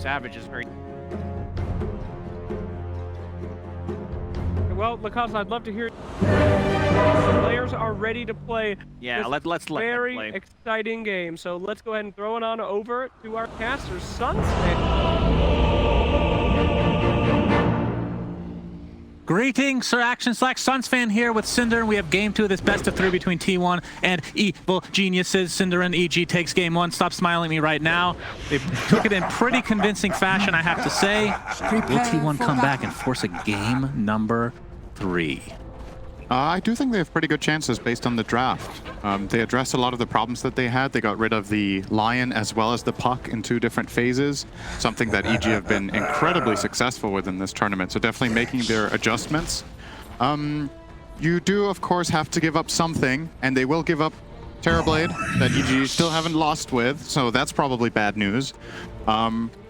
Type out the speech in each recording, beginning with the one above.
Savage is very... Well, Lacoste, I'd love to hear... Players are ready to play. Yeah, let's let them very play. Exciting game. So let's go ahead and throw it on over to our casters. Sunsman. Greetings, Sir Action Slack Sunsfan here with Cinder. We have game 2 of this best of 3 between T1 and Evil Geniuses. Cinder and EG takes game 1. Stop smiling at me right now. They took it in pretty convincing fashion, I have to say. Will T1 come back and force a game number 3? I do think they have pretty good chances based on the draft. They addressed a lot of the problems that they had. They got rid of the Lion as well as the Puck in 2 different phases, something that EG have been incredibly successful with in this tournament. So definitely making their adjustments. You do, of course, have to give up something, and they will give up Terrorblade that EG still haven't lost with, so that's probably bad news.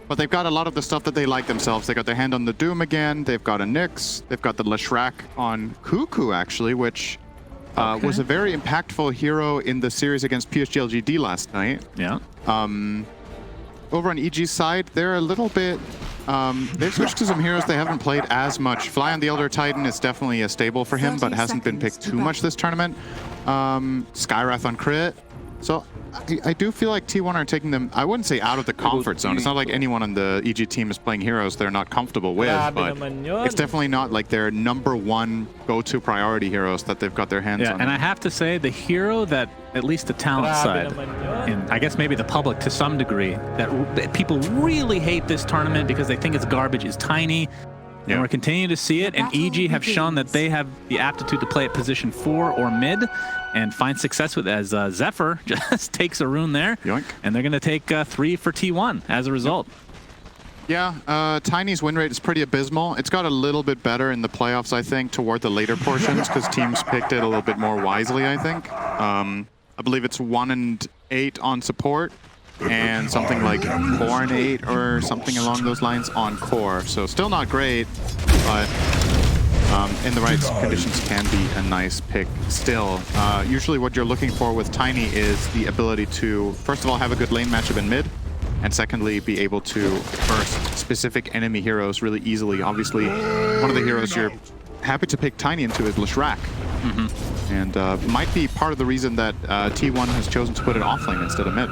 But they've got a lot of the stuff that they like themselves. They got their hand on the Doom again. They've got a Nyx. They've got the Leshrac on Cuckoo, actually, which was a very impactful hero in the series against PSG LGD last night. Yeah. Over on EG's side, they're a little bit... they've switched to some heroes they haven't played as much. Fly on the Elder Titan is definitely a staple for him, but hasn't been picked too much this tournament. Skywrath on crit. So I do feel like T1 are taking them, I wouldn't say out of the comfort zone. It's not like anyone on the EG team is playing heroes they're not comfortable with, but it's definitely not like their #1 go-to priority heroes that they've got their hands on. And I have to say, the hero that, at least the talent side, and I guess maybe the public to some degree, that people really hate this tournament because they think it's garbage, is Tiny. And we're continuing to see it, and EG have shown that they have the aptitude to play at position 4 or mid and find success with it, as Zephyr just takes a rune there. Yoink. And they're going to take 3 for T1 as a result. Yeah, Tiny's win rate is pretty abysmal. It's got a little bit better in the playoffs, I think, toward the later portions, because teams picked it a little bit more wisely, I think. I believe it's 1-8 on support, and something like 4-8 or something along those lines on core. So still not great, but in the right conditions can be a nice pick still. Usually what you're looking for with Tiny is the ability to, first of all, have a good lane matchup in mid, and secondly, be able to burst specific enemy heroes really easily. Obviously, one of the heroes you're happy to pick Tiny into is Leshrac. And might be part of the reason that T1 has chosen to put it off lane instead of mid.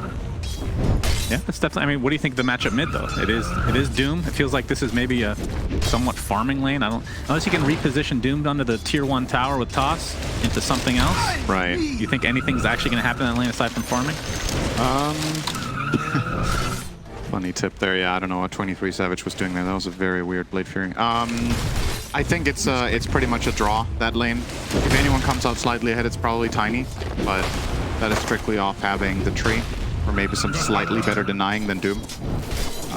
Yeah, that's definitely. I mean, what do you think of the matchup mid though? It is Doom. It feels like this is maybe a somewhat farming lane. Unless you can reposition Doom onto the tier 1 tower with Toss into something else. Right. You think anything's actually going to happen in that lane aside from farming? Funny tip there. Yeah, I don't know what 23 Savage was doing there. That was a very weird Blade Fury. I think it's pretty much a draw, that lane. If anyone comes out slightly ahead, it's probably Tiny, but that is strictly off having the tree, or maybe some slightly better denying than Doom.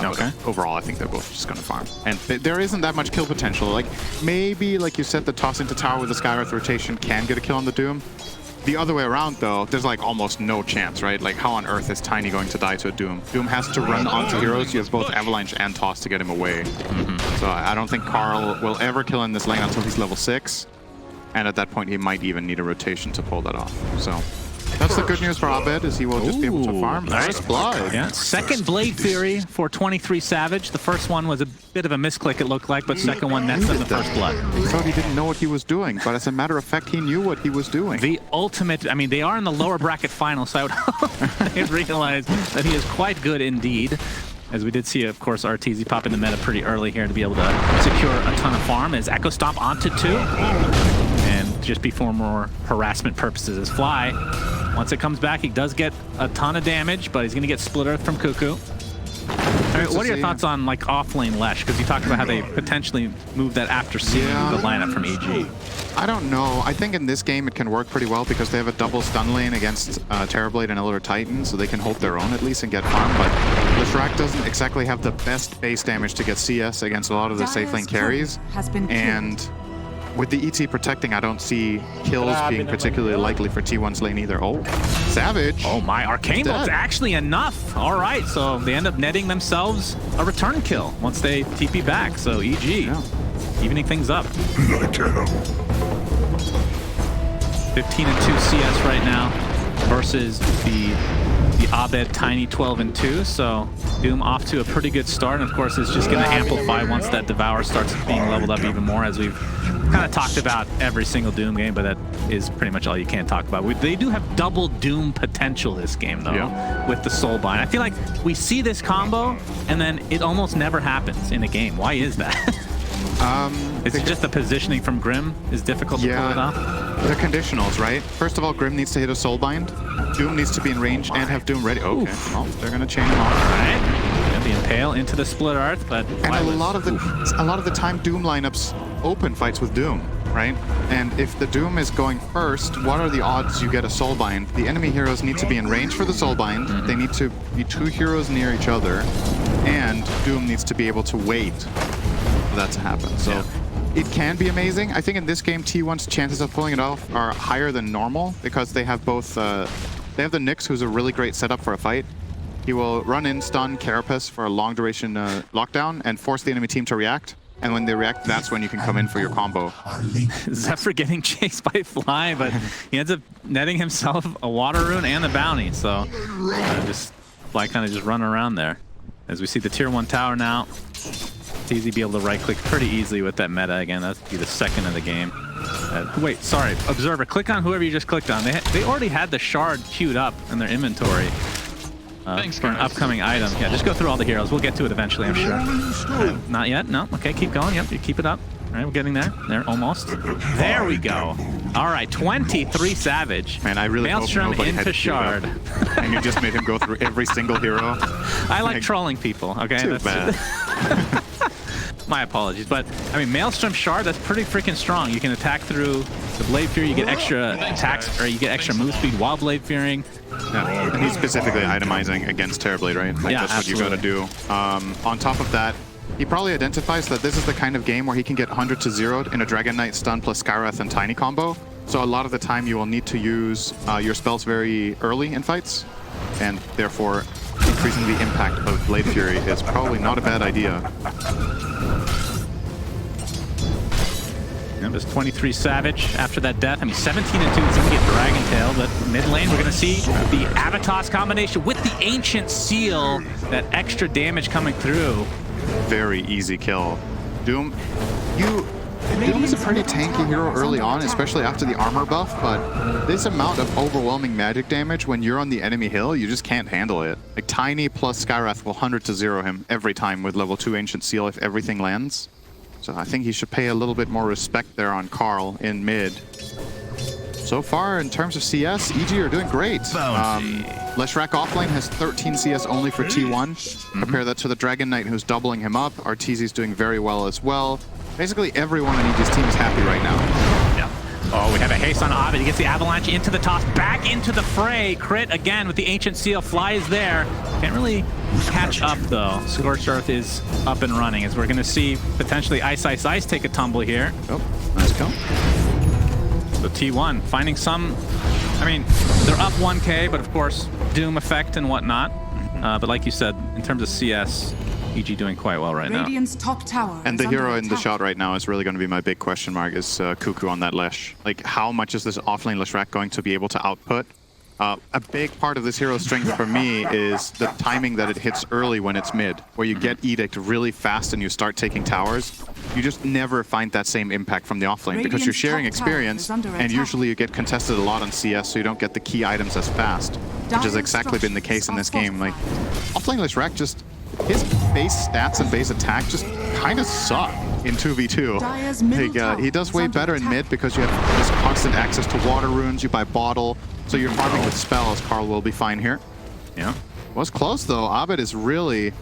Okay. Overall, I think they're both just going to farm. And there isn't that much kill potential. Like, maybe, like you said, the toss into tower with the Skywrath rotation can get a kill on the Doom. The other way around, though, there's like almost no chance, right? Like, how on earth is Tiny going to die to a Doom? Doom has to run onto heroes. You have both Avalanche and Toss to get him away. So I don't think Karl will ever kill in this lane until he's level 6. And at that point, he might even need a rotation to pull that off. So that's the good news for Abed, is he will just be able to farm. Nice blood. Yeah, second Blade Fury for 23 Savage. The first one was a bit of a misclick, it looked like, but second one nets in the first blood. He thought he didn't know what he was doing, but as a matter of fact, he knew what he was doing. The ultimate, I mean, they are in the lower bracket final, so I would hope they realize that he is quite good indeed. As we did see, of course, RTZ pop in the meta pretty early here to be able to secure a ton of farm as Echo Stomp onto 2. And just before more harassment purposes as Fly. Once it comes back, he does get a ton of damage, but he's going to get Split Earth from Cuckoo. What are your thoughts on like off-lane Lesh? Because you talked about how they potentially moved that after seeing the lineup from EG. I don't know. I think in this game it can work pretty well because they have a double stun lane against Terrorblade and Elder Titan, so they can hold their own at least and get farm. But Leshrac doesn't exactly have the best base damage to get CS against a lot of the safe lane carries. And with the ET protecting, I don't see kills being particularly likely for T1's lane either. Oh, Savage. Oh my, Arcane Bolt's actually enough. All right, so they end up netting themselves a return kill once they TP back. So EG, evening things up. 15 and 2 CS right now versus the the Abed Tiny 12 and 2. So Doom off to a pretty good start, and of course it's just going to amplify once that Devour starts being leveled up even more, as we've kind of talked about every single Doom game, but that is pretty much all you can talk about. They do have double Doom potential this game, though, with the Soulbind. I feel like we see this combo, and then it almost never happens in a game. Why is that? It's just the positioning from Grim is difficult to pull it off. The conditionals, right? First of all, Grim needs to hit a Soulbind. Doom needs to be in range and have Doom ready. Okay, well, they're going to chain him off. All right. The Impale into the Split Earth, but and a lot of the time Doom lineups open fights with Doom, right? And if the Doom is going first, what are the odds you get a Soulbind? The enemy heroes need to be in range for the Soulbind. They need to be 2 heroes near each other, and Doom needs to be able to wait for that to happen. So it can be amazing. I think in this game, T1's chances of pulling it off are higher than normal because they have both. They have the Nyx, who's a really great setup for a fight. He will run in, stun Carapace for a long duration lockdown and force the enemy team to react. And when they react, that's when you can come in for your combo. Zephyr getting chased by Fly, but he ends up netting himself a Water Rune and a Bounty. So just Fly kind of just running around there. As we see the tier 1 tower now. It's easy to be able to right-click pretty easily with that meta again. That'd be the second of the game. Wait, sorry. Observer, click on whoever you just clicked on. They already had the shard queued up in their inventory for an upcoming item. Yeah, just go through all the heroes. We'll get to it eventually, I'm sure. Not yet. No. Okay, keep going. Yep, you keep it up. All right, we're getting there. There, almost. There we go. All right, 23 Savage. Man, I really Maelstrom hope nobody into had Shard. And you just made him go through every single hero. I like trolling people, okay? Too bad. My apologies, but I mean, Maelstrom Shard, that's pretty freaking strong. You can attack through the Blade Fury, you get extra attacks, or you get extra move speed while Blade Furying. Yeah, and he's specifically itemizing against Terrorblade, right? Like, yeah, that's what you gotta do. On top of that, he probably identifies that this is the kind of game where he can get 100 to 0'd in a Dragon Knight stun plus Skywrath and Tiny combo. So a lot of the time you will need to use your spells very early in fights, and therefore increasing the impact of Blade Fury is probably not a bad idea. It was 23 Savage after that death. I mean, 17 and 2, it's going to get Dragon Tail, but mid lane we're going to see the Avatos combination with the Ancient Seal, that extra damage coming through. Very easy kill. Doom is a pretty tanky hero early on, especially after the armor buff, but this amount of overwhelming magic damage when you're on the enemy hill, you just can't handle it. Like, Tiny plus Skywrath will 100 to 0 him every time with level 2 Ancient Seal if everything lands. So I think he should pay a little bit more respect there on Karl in mid. So far, in terms of CS, EG are doing great. Leshrac offlane has 13 CS only for T1. Compare that to the Dragon Knight, who's doubling him up. Arteezy's doing very well as well. Basically, everyone on EG's team is happy right now. Yeah. Oh, we have a haste on Ovid. He gets the Avalanche into the toss, back into the fray. Crit again with the Ancient Seal. Fly is there. Can't really catch up, though. Scorched Earth is up and running, as we're going to see potentially Ice Ice Ice take a tumble here. Oh, nice kill. So T1 finding some... I mean, they're up 1k, but of course, Doom effect and whatnot. But like you said, in terms of CS, EG doing quite well right now. Top tower and the hero in the shot right now is really going to be my big question mark, is Cuckoo on that Lesh. Like, how much is this offlane Leshrac going to be able to output? A big part of this hero's strength for me is the timing that it hits early when it's mid, where you get Edict really fast and you start taking towers. You just never find that same impact from the offlane because you're sharing experience, and usually you get contested a lot on CS, so you don't get the key items as fast, which has exactly been the case in this game. Like, offlane Leshrac just... his base stats and base attack just kind of suck in 2v2. Like, he does way better in mid because you have this constant access to water runes, you buy bottle, so you're farming with spells. Karl will be fine here. Yeah. Was close though. Abed is really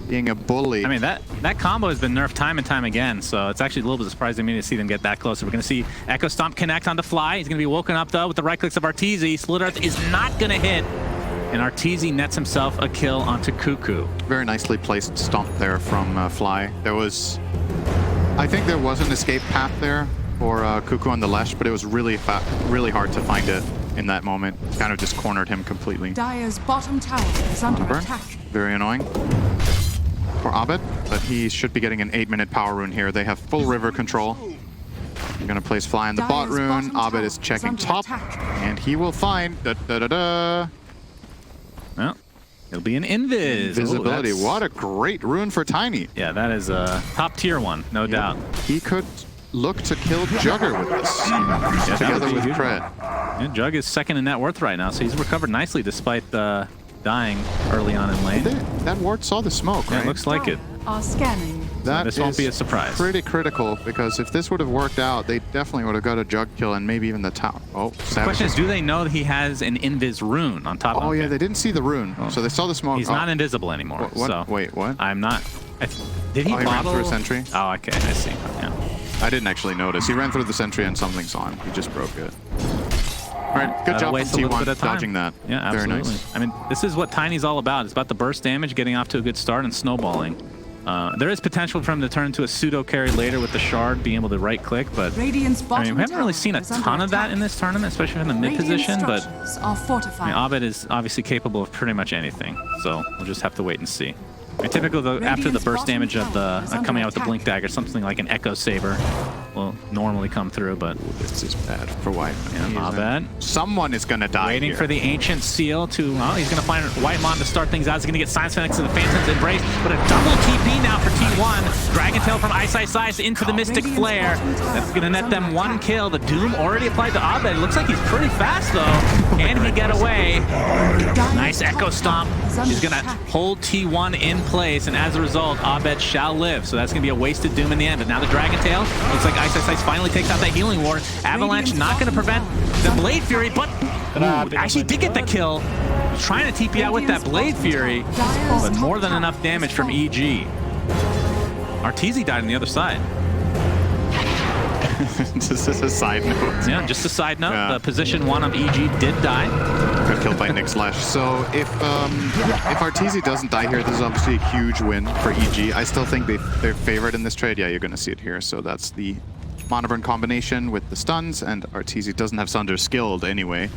being a bully. I mean, that combo has been nerfed time and time again, so it's actually a little bit surprising to me to see them get that close. So we're going to see Echo Stomp connect onto Fly. He's going to be woken up though with the right clicks of Arteezy. Split Earth is not going to hit. And Arteezy nets himself a kill onto Cuckoo. Very nicely placed stomp there from Fly. I think there was an escape path there for Cuckoo on the Lesh, but it was really hard to find it in that moment. Kind of just cornered him completely. Dire's bottom tower is under attack. Very annoying for Abed, but he should be getting an 8-minute power rune here. They have full river control. You're going to place Fly in the bot rune. Abed is checking top, and he will find... Well, it'll be an invis. Visibility. Ooh, What a great rune for Tiny. yeah, that is a top tier one, no doubt. He could look to kill Jugger with this, that together would be with huge. Cred. Yeah, Jug is second in net worth right now, so he's recovered nicely despite dying early on in lane. That ward saw the smoke, Yeah, right? it looks like it. Are scanning. That this won't is be a surprise. Pretty critical, because if this would have worked out, they definitely would have got a Jug kill and maybe even the tower. Oh, The question is, do they know that he has an invis rune on top of him? Oh yeah, they didn't see the rune, so they saw the smoke. He's Oh. not invisible anymore. What? So Wait, what? I'm not. Did he Oh, he ran bottle? through a sentry? Oh, okay, I see. Yeah. I didn't actually notice. He ran through the sentry and something saw him. He just broke it. All right, good Gotta job from waste a little bit T1 of time. dodging that. Yeah, absolutely. Very nice. I mean, this is what Tiny's all about. It's about the burst damage, getting off to a good start, and snowballing. There is potential for him to turn into a pseudo carry later with the shard, being able to right click, but Radiant's I bottom mean, we haven't really tower seen a is under ton of that attack. in this tournament, especially from the mid Radiant position, but structures are I fortified. mean, Abed is obviously capable of pretty much anything, so we'll just have to wait and see. I mean, typically, after the Radiant's burst bottom damage of tower the is under coming out with the attack. blink dagger, something like an echo saber will normally come through, but This is bad for White. yeah, Abed. Someone is gonna die Waiting here. for the Ancient Seal to, well, he's going to find Whitemon to start things out. He's going to get Science Phoenix to the Phantom's Embrace, but a double TP now for T1. Dragon Tail from Ice Ice Ice into the Mystic Radiant's Flare. bottom tower That's going to net is them under one attack. kill. The Doom already applied to Abed. It looks like he's pretty fast, though. Can he get away? Dire's Nice top Echo Stomp. tower is under He's going to attack. hold T1 in place, and as a result, Abed shall live. So that's going to be a wasted Doom in the end. But now the Dragon Tail, looks like Ice Ice Ice finally takes out that healing ward. Avalanche not going to prevent the Blade Fury, but ooh, actually did get the kill. Was trying to TP out with that Blade Fury, but more than enough damage from EG. Arteezy died on the other side. This is a side note. Yeah, just a side note, Yeah. the position 1 of EG did die. Got killed by Nick Slash. So if Arteezy doesn't die here, this is obviously a huge win for EG. I still think they're favored in this trade. Yeah, you're going to see it here. So that's the Monoburn combination with the stuns, and Arteezy doesn't have Sunder skilled anyway.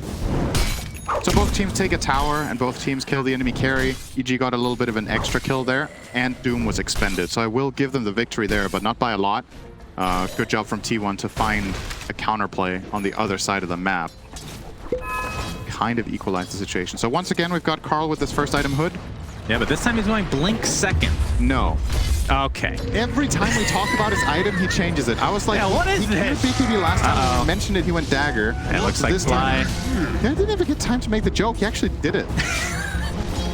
So both teams take a tower, and both teams kill the enemy carry. EG got a little bit of an extra kill there, and Doom was expended. So I will give them the victory there, but not by a lot. Good job from T1 to find a counterplay on the other side of the map. Kind of equalized the situation. So once again, we've got Karl with his first item hood. Yeah, but this time he's going Blink second. No. Okay. Every time we talk about his item, he changes it. I was like, Yeah, what is he this? BKB last time, Uh-oh. he mentioned it, he went dagger. It looks So like this time, Fly. I didn't even get time to make the joke. He actually did it.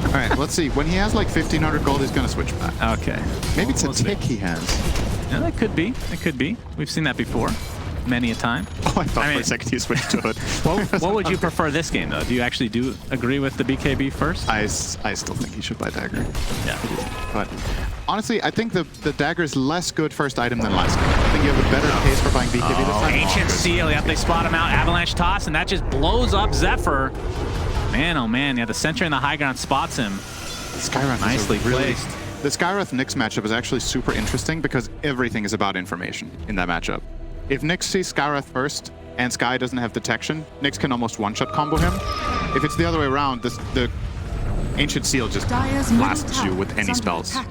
All right, let's see. When he has like 1,500 gold, he's going to switch back. Okay. Maybe it's a We'll see. tick he has. Yeah, that could be. It could be. We've seen that before, many a time. Oh, I thought I for mean- a second he switched to it. What would you prefer this game, though? Do you actually agree with the BKB first? I still think he should buy dagger. Yeah. But honestly, I think the dagger is less good first item than last game. I think you have a better case for buying BKB this time. Ancient Seal. Yep, they spot him out. Avalanche toss, and that just blows up Zephyr. Man, oh man. Yeah, the Sentry in the high ground spots him. Skywrath Nicely is a really, placed. The Skywrath Nyx matchup is actually super interesting because everything is about information in that matchup. If Nyx sees Skywrath first and Sky doesn't have detection, Nyx can almost one-shot combo him. If it's the other way around, the Ancient Seal just Dire's middle blasts you tower with is any under spells. attack.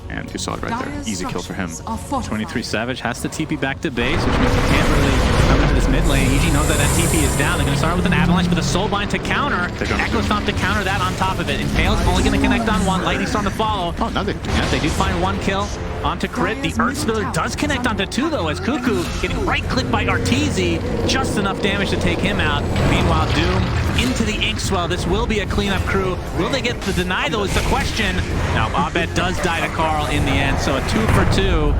And you saw it right there. Dire's Easy kill for him. structures are fortified. 23 Savage has to TP back to base, which means he can't really come into this mid lane. EG knows that TP is down. They're going to start with an Avalanche, but a Soulbind to counter. Echo Stomp to counter that on top of it. Impale's only going to connect on one. Lightning Storm to follow. Oh, nothing. Yeah, they do find one kill onto Crit. The Earth Spiller does connect onto two, though, as Cuckoo getting right-clicked by Arteezy. Just enough damage to take him out. Meanwhile, Doom into the Inkswell. This will be a cleanup crew. Will they get the deny, though, is the question. Now, Abed does die to Karl in the end, so a 2 for 2.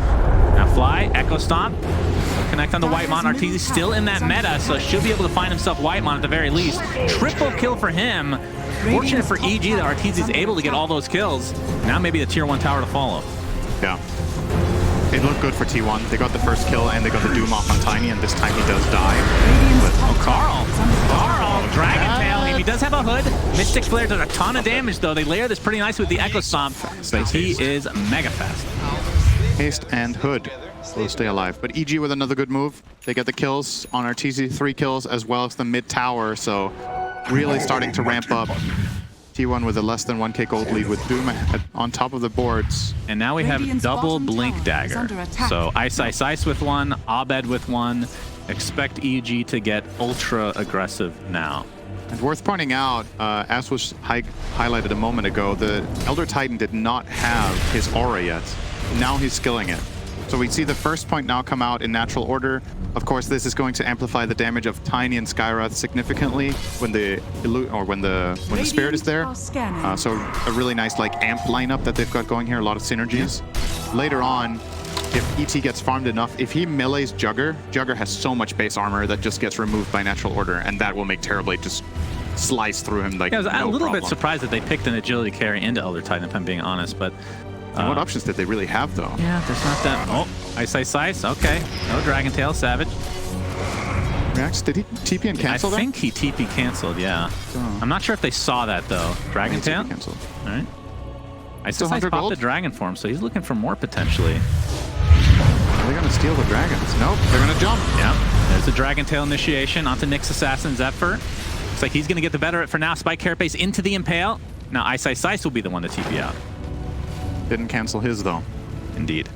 Now, Fly, Echo Stomp. Connect on the Whitemon. Arteezy still in that meta, so should be able to find himself Whitemon at the very least. Triple kill for him. Fortunate for EG that Arteezy is able to get all those kills. Now maybe the tier 1 tower to follow. Yeah. It looked good for T1. They got the first kill and they got the Doom off on Tiny, and this time he does die. Radiant's top Karl. tower is under attack. Karl, Dragon Tail. He does have a hood. Mystic Flare does a ton of damage, though. They layer this pretty nice with the Echo Stomp, but he is mega fast. Haste and Hood will stay alive. But EG with another good move. They get the kills on Arteezy, 3 kills, as well as the mid tower. So really starting to ramp up. T1 with a less than 1k gold lead with Doom on top of the boards. And now we have Radiant's double bottom Blink tower is Dagger. under attack. So Ice Ice Ice with one, Abed with one. Expect EG to get ultra aggressive now. And worth pointing out, as was highlighted a moment ago, the Elder Titan did not have his aura yet. Now he's skilling it. So we see the first point now come out in natural order. Of course, this is going to amplify the damage of Tiny and Skywrath significantly when the spirit is there. So a really nice like amp lineup that they've got going here. A lot of synergies. Later on, if ET gets farmed enough, if he melees Jugger, Jugger has so much base armor that just gets removed by natural order, and that will make Terrorblade just slice through him like I was a no little problem. bit surprised that they picked an agility carry into Elder Titan, if I'm being honest, but... And what options did they really have, though? Yeah, there's not that... Oh, Ice. Okay. No Dragon Tail, Savage. Reacts, did he TP and cancel I think he TP canceled, yeah. Oh. I'm not sure if they saw that, though. Dragon Tail? Canceled. All right. Ice Still 100 popped gold? the Dragon form, so he's looking for more, potentially. Are they going to steal the dragons? Nope, they're going to jump. Yeah. There's the Dragon Tail initiation onto Nyx Assassin Zephyr. Looks like he's going to get the better of it for now. Spike Carapace into the Impale. Now Ice will be the one to TP out. Didn't cancel his, though. Indeed.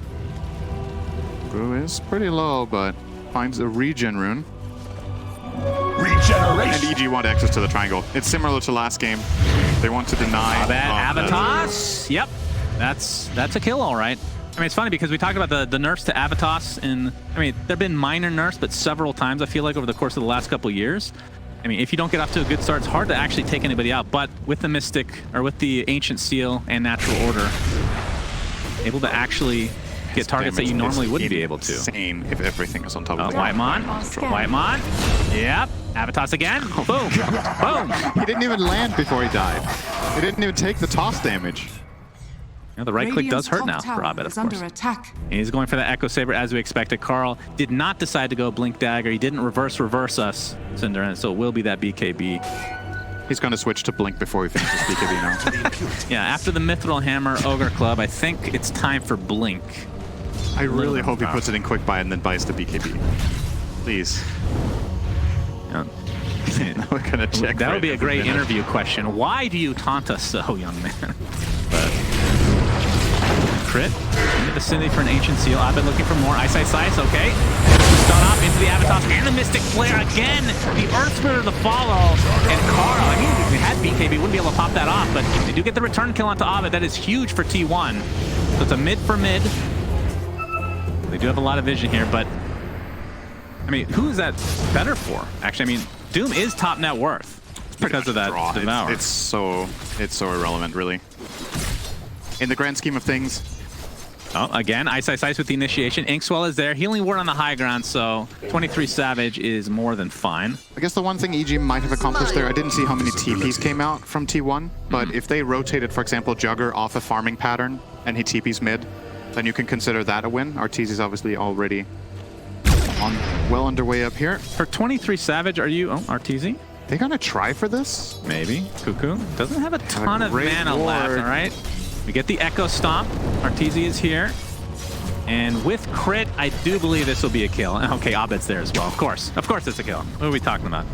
Brew is pretty low, but finds a regen rune. Regeneration. And EG want access to the triangle. It's similar to last game. They want to deny... That Avatos. Yep. That's a kill, all right. I mean, it's funny because we talked about the nerfs to Avatos, and I mean, there have been minor nerfs, but several times, I feel like, over the course of the last couple years. I mean, if you don't get off to a good start, it's hard to actually take anybody out. But with the Mystic, or with the Ancient Seal and Natural Order, able to actually get targets that you normally wouldn't be able to. Insane if everything is on top of the Whitemon. Yep. Avatos again. Boom. Boom. He didn't even land before he died. He didn't even take the toss damage. Yeah, the right click does hurt now for Abed, of course. Under attack. And he's going for the Echo Saber as we expected. Karl did not decide to go Blink Dagger. He didn't reverse us, Cinder, so it will be that BKB. He's going to switch to Blink before he finishes BKB now. Yeah, after the Mithril Hammer Ogre Club, I think it's time for Blink. I really hope he puts it in quick buy and then buys the BKB. Please. Yeah. We're going to check. That would be a great interview question. Why do you taunt us so, young man? But crit in the vicinity for an Ancient Seal. I've been looking for more. Ice, okay. Stun off into the Avatos and the Mystic Flare again. The Earth Spirit of the Follow. And Karl, I mean, if we had BKB, wouldn't be able to pop that off, but they do get the return kill onto Abed. That is huge for T1. So it's a mid for mid. They do have a lot of vision here, but I mean, who is that better for? Actually, I mean, Doom is top net worth because of that Devour. It's so irrelevant, really. In the grand scheme of things. Oh, again, Ice with the initiation. Inkswell is there. Healing Ward on the high ground, so 23 Savage is more than fine. I guess the one thing EG might have accomplished there, I didn't see how many TPs came out from T1, but if they rotated, for example, Jugger off a farming pattern and he TPs mid, then you can consider that a win. Arteezy is obviously already well underway up here. For 23 Savage, are you... Oh, Arteezy? They gonna try for this? Maybe. Cuckoo doesn't have a ton of mana left, all right? We get the Echo Stomp. Arteezy is here. And with crit, I do believe this will be a kill. Okay, Abed's there as well. Of course it's a kill. What are we talking about?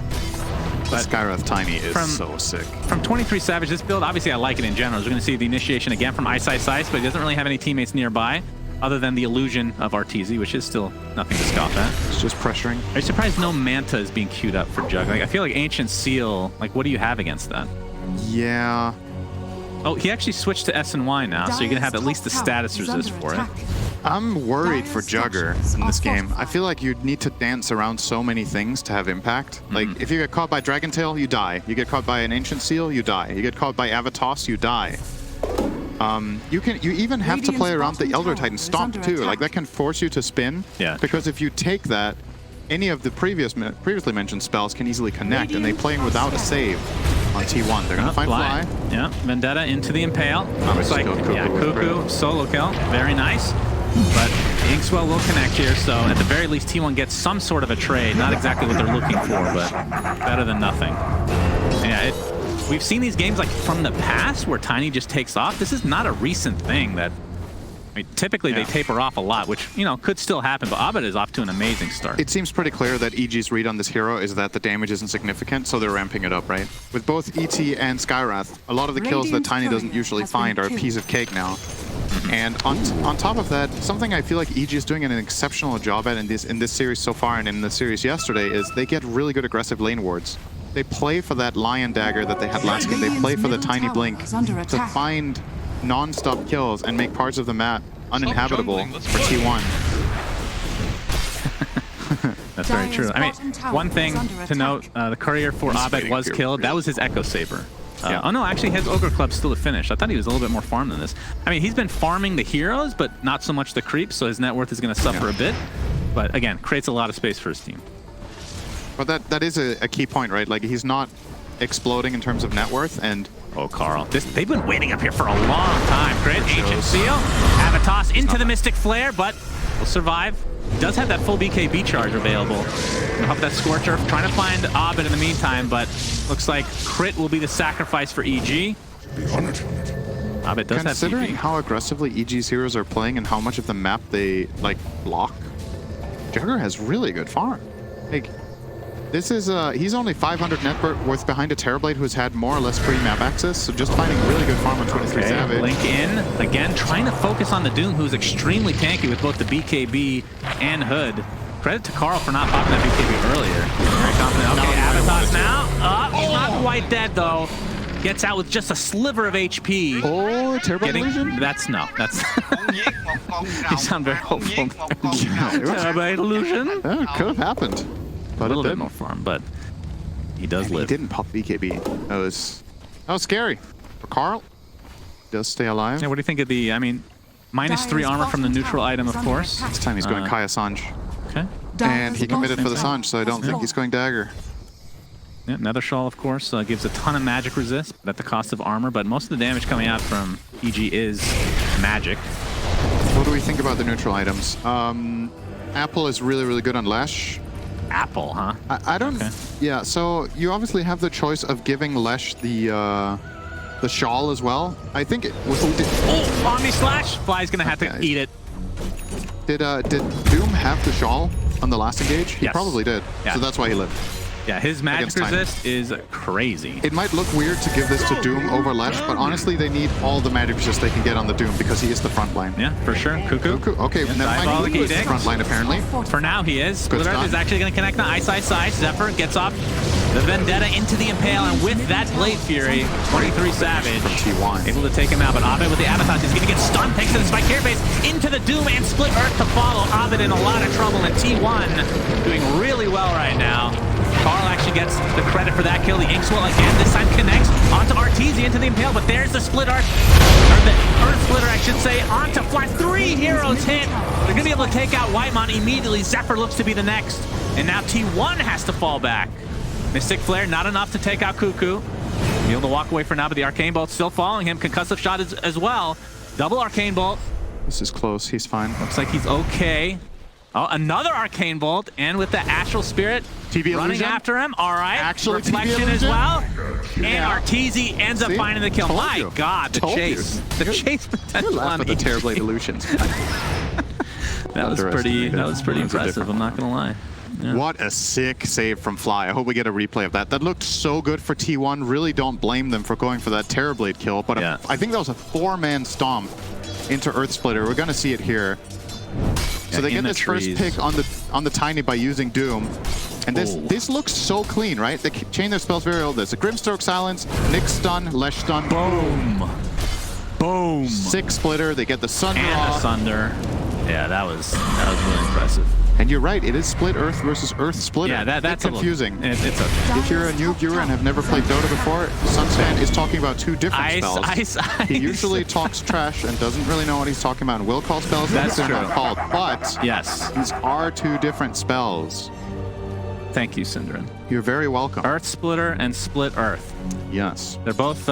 But Skywrath Tiny is so sick. From 23 Savage, this build, obviously I like it in general. We're going to see the initiation again from Ice, but he doesn't really have any teammates nearby other than the illusion of Arteezy, which is still nothing to scoff at. It's just pressuring. Are you surprised no Manta is being queued up for Jug? Like, I feel like Ancient Seal, like, what do you have against that? Yeah. Oh, he actually switched to S&Y now, so you're going to have at least the status resist for it. I'm worried for Jugger in this game. I feel like you need to dance around so many things to have impact. Like, if you get caught by Dragon Tail, you die. You get caught by an Ancient Seal, you die. You get caught by Avatos, you die. You even have to play around the Elder Titan Stomp too. Like, that can force you to spin. Yeah. Because if you take that, any of the previously mentioned spells can easily connect, and they playing without a save on T1. They're gonna find Fly. Yeah, Vendetta into the Impale. Looks like, Cuckoo Cuckoo, solo kill. Very nice. But Inkswell will connect here, so at the very least, T1 gets some sort of a trade. Not exactly what they're looking for, but better than nothing. Yeah, we've seen these games like from the past where Tiny just takes off. This is not a recent thing that... I mean, typically they taper off a lot, which, you know, could still happen, but Abed is off to an amazing start. It seems pretty clear that EG's read on this hero is that the damage isn't significant, so they're ramping it up, right? With both ET and Skywrath, a lot of the kills that Tiny doesn't usually find are a piece of cake now. And on top of that, something I feel like EG is doing an exceptional job at in this series so far and in the series yesterday is they get really good aggressive lane wards. they play for that Lion Dagger that they had last game. They play for the Tiny Blink to find non-stop kills and make parts of the map uninhabitable for T1. That's very true. I mean, one thing to note, the courier for Abed was killed. That was his Echo Saber. Yeah. Oh no, actually his Ogre Club's still to finish. I thought he was a little bit more farmed than this. I mean, he's been farming the heroes, but not so much the creeps, so his net worth is going to suffer a bit. But again, creates a lot of space for his team. But that is a key point, right? Like, he's not exploding in terms of net worth, and... Oh, Karl. They've been waiting up here for a long time. Great Ancient Seal. Avatos into the Mystic Flare, but will survive. Does have that full BKB charge available. Up that Scorch Earth, trying to find Abed in the meantime, but looks like crit will be the sacrifice for EG. Abed does have Considering TP. how aggressively EG's heroes are playing and how much of the map they, like, block, Jagger has really good farm. Like, this is, he's only 500 net worth behind a Terrorblade who's had more or less free map access, so just finding really good farm on 23 Savage. Blink in, again, trying to focus on the Doom, who's extremely tanky with both the BKB and Hood. Credit to Karl for not popping that BKB earlier. Very confident. Okay, Avatos now. He's not quite dead, though. Gets out with just a sliver of HP. Oh, Terrorblade illusion? That's you sound very hopeful. Terrorblade illusion? Yeah, it could have happened. A little bit more farm, but he does live. He didn't pop BKB. That was scary. For Karl, does stay alive. Yeah, what do you think of the, I mean, -3 armor from the neutral item, of course. This time he's going Kaya Sanj. Okay. And he committed for the Sanj, so I don't think he's going Dagger. Yeah, Nether Shawl, of course, gives a ton of magic resist at the cost of armor, but most of the damage coming out from EG is magic. What do we think about the neutral items? Apple is really, really good on Lash. Apple, huh? I don't... Okay. Yeah, so you obviously have the choice of giving Lesh the shawl as well. I think it was... Oh, Omni Slash! Fly's gonna have to eat it. Did Doom have the shawl on the last engage? He probably did. Yeah. So that's why he lived. Yeah, his magic resist is crazy. It might look weird to give this to Doom over Lesh, but honestly, they need all the magic resist they can get on the Doom because he is the front line. Yeah, for sure. Cuckoo. Okay, yes, never mind. He is the front line, apparently. For now, he is. Split Earth is actually going to connect the Ice. Zephyr gets off the Vendetta into the Impale, and with that Blade Fury, 23 Savage from T1 able to take him out. But Abed with the Avatos is going to get stunned, takes to the Spike Here base, into the Doom, and Split Earth to follow. Abed in a lot of trouble, and T1 doing really well right now. Karl actually gets the credit for that kill. The Inkswell again, this time connects onto Arteezy into the Impale, but there's the Split Earth, or the Earth Splitter, I should say, onto Fly. 3 heroes hit. They're going to be able to take out Whitemon immediately. Zephyr looks to be the next, and now T1 has to fall back. Mystic Flare, not enough to take out Cuckoo. Be able to walk away for now, but the Arcane Bolt still following him. Concussive shot as well. Double Arcane Bolt. This is close. He's fine. Looks like he's okay. Oh, another Arcane Bolt, and with the Astral Spirit TV running illusion? after him. All right, actually Reflection as well. And Arteezy ends up finding the kill. My God, the chase. The chase potential on the Terrorblade illusions. That was pretty impressive, I'm not gonna lie. Yeah. What a sick save from Fly. I hope we get a replay of that. That looked so good for T1. Really don't blame them for going for that Terrorblade kill, but I think that was a 4-man stomp into Earth Splitter. We're gonna see it here. So they get this first pick on the Tiny by using Doom. And this looks so clean, right? They chain their spells very well. There's a Grimstroke Silence, Nyx Stun, Lesh Stun. Boom. Boom. 6 Splitter. They get the Sunder and off. the Sunder. Yeah, that was really impressive. And you're right, it is Split Earth versus Earth Splitter. Yeah, that's confusing. If you're a new viewer and have never played Dota before, Sunspan is talking about 2 different spells. Ice. He usually talks trash and doesn't really know what he's talking about and will call spells that they're not called. But yes, these are 2 different spells. Thank you, Synderen. You're very welcome. Earth Splitter and Split Earth. Yes. They're both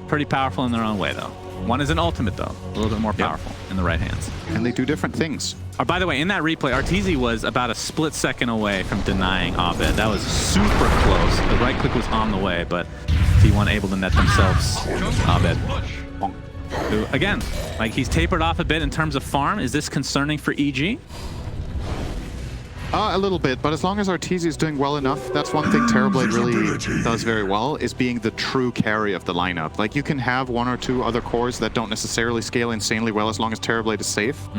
pretty powerful in their own way, though. One is an ultimate, though. A little bit more powerful in the right hands. And they do different things. By the way, in that replay, Arteezy was about a split second away from denying Abed. That was super close. The right click was on the way, but T1 able to net themselves Abed. Who, again, like he's tapered off a bit in terms of farm. Is this concerning for EG? A little bit, but as long as Arteezy is doing well enough, that's one thing Terrorblade really does very well, is being the true carry of the lineup. Like, you can have 1 or 2 other cores that don't necessarily scale insanely well as long as Terrorblade is safe.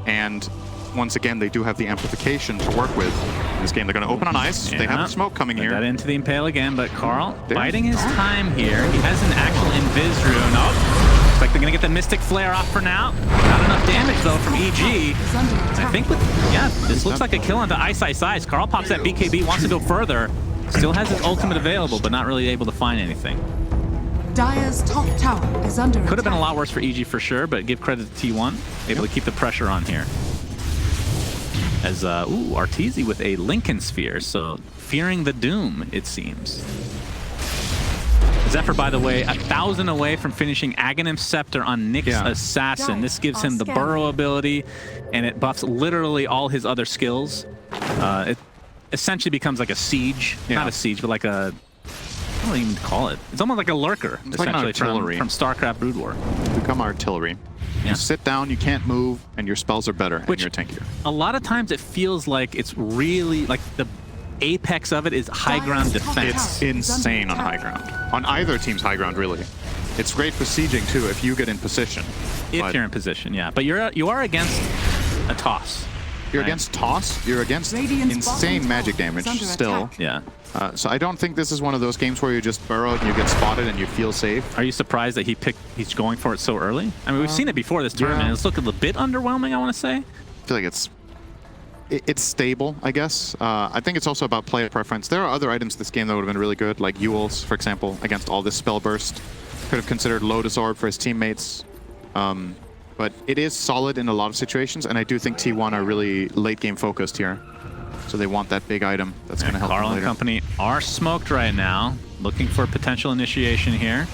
And once again, they do have the amplification to work with. In this game, they're going to open on ice. They have the smoke coming Put here. that into the Impale again, but Karl There. biding his time here. He has an actual Invis rune. Oh, looks like they're going to get the Mystic Flare off for now. Not enough damage, though, from EG. Is under I attack. think with, yeah, this looks like a kill onto Ice Ice Ice. Karl pops that BKB, wants to go further. Still has his ultimate available, but not really able to find anything. Dire's top tower is under Could have been a attack. lot worse for EG for sure, but give credit to T1. Able to keep the pressure on here. As, Arteezy with a Lincoln Sphere, so fearing the doom, it seems. Zephyr, by the way, 1,000 away from finishing Aghanim Scepter on Nyx Assassin. This gives him the Burrow ability, and it buffs literally all his other skills. It essentially becomes like a siege. Not a siege, but like a... I don't even call it. It's almost like a lurker, It's like an essentially, artillery. from StarCraft Brood War. Become artillery. Yeah. You sit down, you can't move, and your spells are better, Which- and you're tankier. A lot of times it feels like it's really, like the apex of it is high ground defense. It's insane on high ground. On either team's high ground, really. It's great for sieging, too, if you get in position. If But you're in position, yeah. But you are against a toss. you're right? against toss, you're against Radiant's insane bottom magic tower damage is under still. attack. Yeah. So I don't think this is one of those games where you just burrow and you get spotted and you feel safe. Are you surprised that he's going for it so early? I mean, we've seen it before this tournament. It's looking a bit underwhelming, I want to say. I feel like it's stable, I guess. I think it's also about player preference. There are other items in this game that would have been really good, like Ewell's, for example, against all this spell burst. Could have considered Lotus Orb for his teammates. But it is solid in a lot of situations, and I do think T1 are really late game focused here. So they want that big item that's going to help them Karl and later. company are smoked right now, looking for potential initiation here.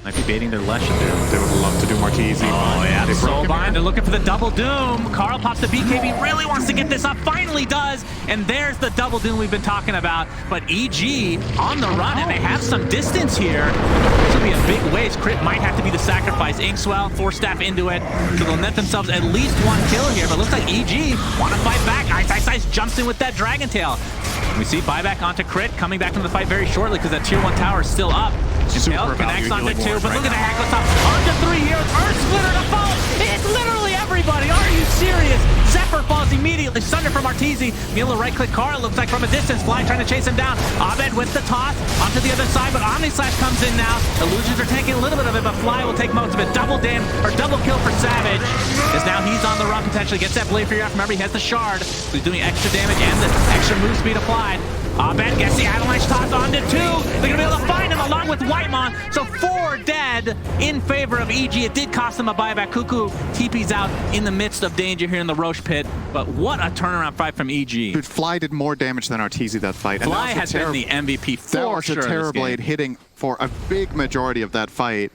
Might be baiting their Legendary. They would love to do Marquise. Oh yeah, They the broke him Soulbind. here. They're looking for the double doom. Karl pops the BKB, really wants to get this up, finally does. And there's the double doom we've been talking about. But EG on the run, and they have some distance here. This will be a big waste. Crit might have to be the sacrifice. Inkswell, Force Staff into it. So they'll net themselves at least one kill here. But looks like EG want to fight back. Ice Ice Ice jumps in with that Dragon Tail. We see buyback onto Crit, coming back from the fight very shortly because that tier 1 tower is still up. Impale Super connects value onto healing 2, but wars look at the right hack on top. Onto 3 here. Earth Splitter to fall. It's literally everybody. Are you serious? Zephyr falls immediately. Sunder from Arteezy. Mila right-click Karl. Looks like from a distance. Fly trying to chase him down. Abed with the toss onto the other side, but Omni Slash comes in now. Illusions are taking a little bit of it, but Fly will take most of it. Double kill for Savage. As now he's on the run potentially. Gets that Blade Fury off. Remember, he has the shard. So he's doing extra damage and the extra move speed applied. Abed gets the avalanche toss onto 2. They're going to be able to find him along with Whitemon. So 4 dead in favor of EG. It did cost them a buyback. Cuckoo TP's out in the midst of danger here in the Roche pit. But what a turnaround fight from EG. Dude, Fly did more damage than Arteezy that fight. And Fly that was has been the MVP for That was sure. a in Terror this game. Blade hitting for a big majority of that fight.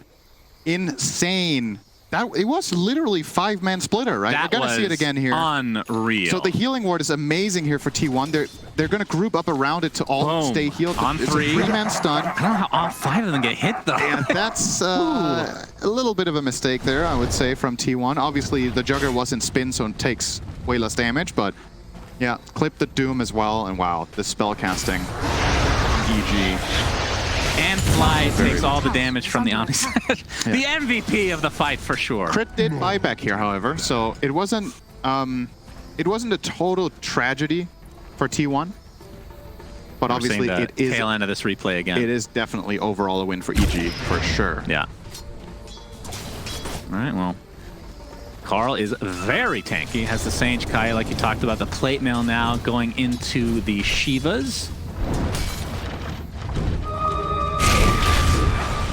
Insane. It was literally 5-man splitter, right? That We're going to see it was again here. Unreal. So the healing ward is amazing here for T1. They're going to group up around it to all Boom. stay healed. On It's 3. a 3-man stun. I don't know how all 5 of them get hit though. And that's a little bit of a mistake there, I would say, from T1. Obviously, the Jugger wasn't spin, so it takes way less damage, but yeah, clip the Doom as well, and wow, the spell casting. EG. And Fly Very takes good. all the damage from the Omni Slash. The MVP of the fight for sure. Crit did buyback here, however, so it wasn't a total tragedy for T1, but We're obviously seeing the it is tail end of this replay again. it is definitely overall a win for EG for sure. Yeah. All right, well, Karl is very tanky. Has the Sage Kai, like you talked about, the plate mail now going into the Shivas.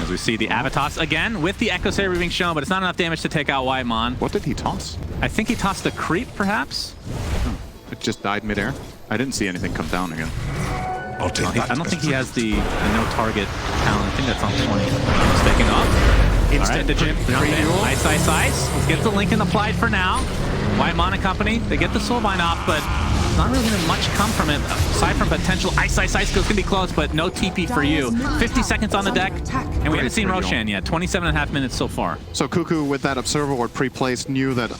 As we see the Avatos again with the Echo Saber being shown, but it's not enough damage to take out Whitemon. What did he toss? I think he tossed the creep, perhaps. It just died midair. I didn't see anything come down again. I'll take I that. don't think he has the no target talent. I think that's on 20. If I'm not mistaken. All right, the Jim. Ice, ice, ice. Let's get the Lincoln applied for now. Whitemon and company, they get the Soulbind off, but not really going to much come from it, aside from potential ice, ice, ice. It's going to be close, but no TP for you. 50 seconds on the deck, and we haven't seen Roshan yet. 27.5 minutes so far. So Cuckoo, with that Observer Ward pre-placed, knew that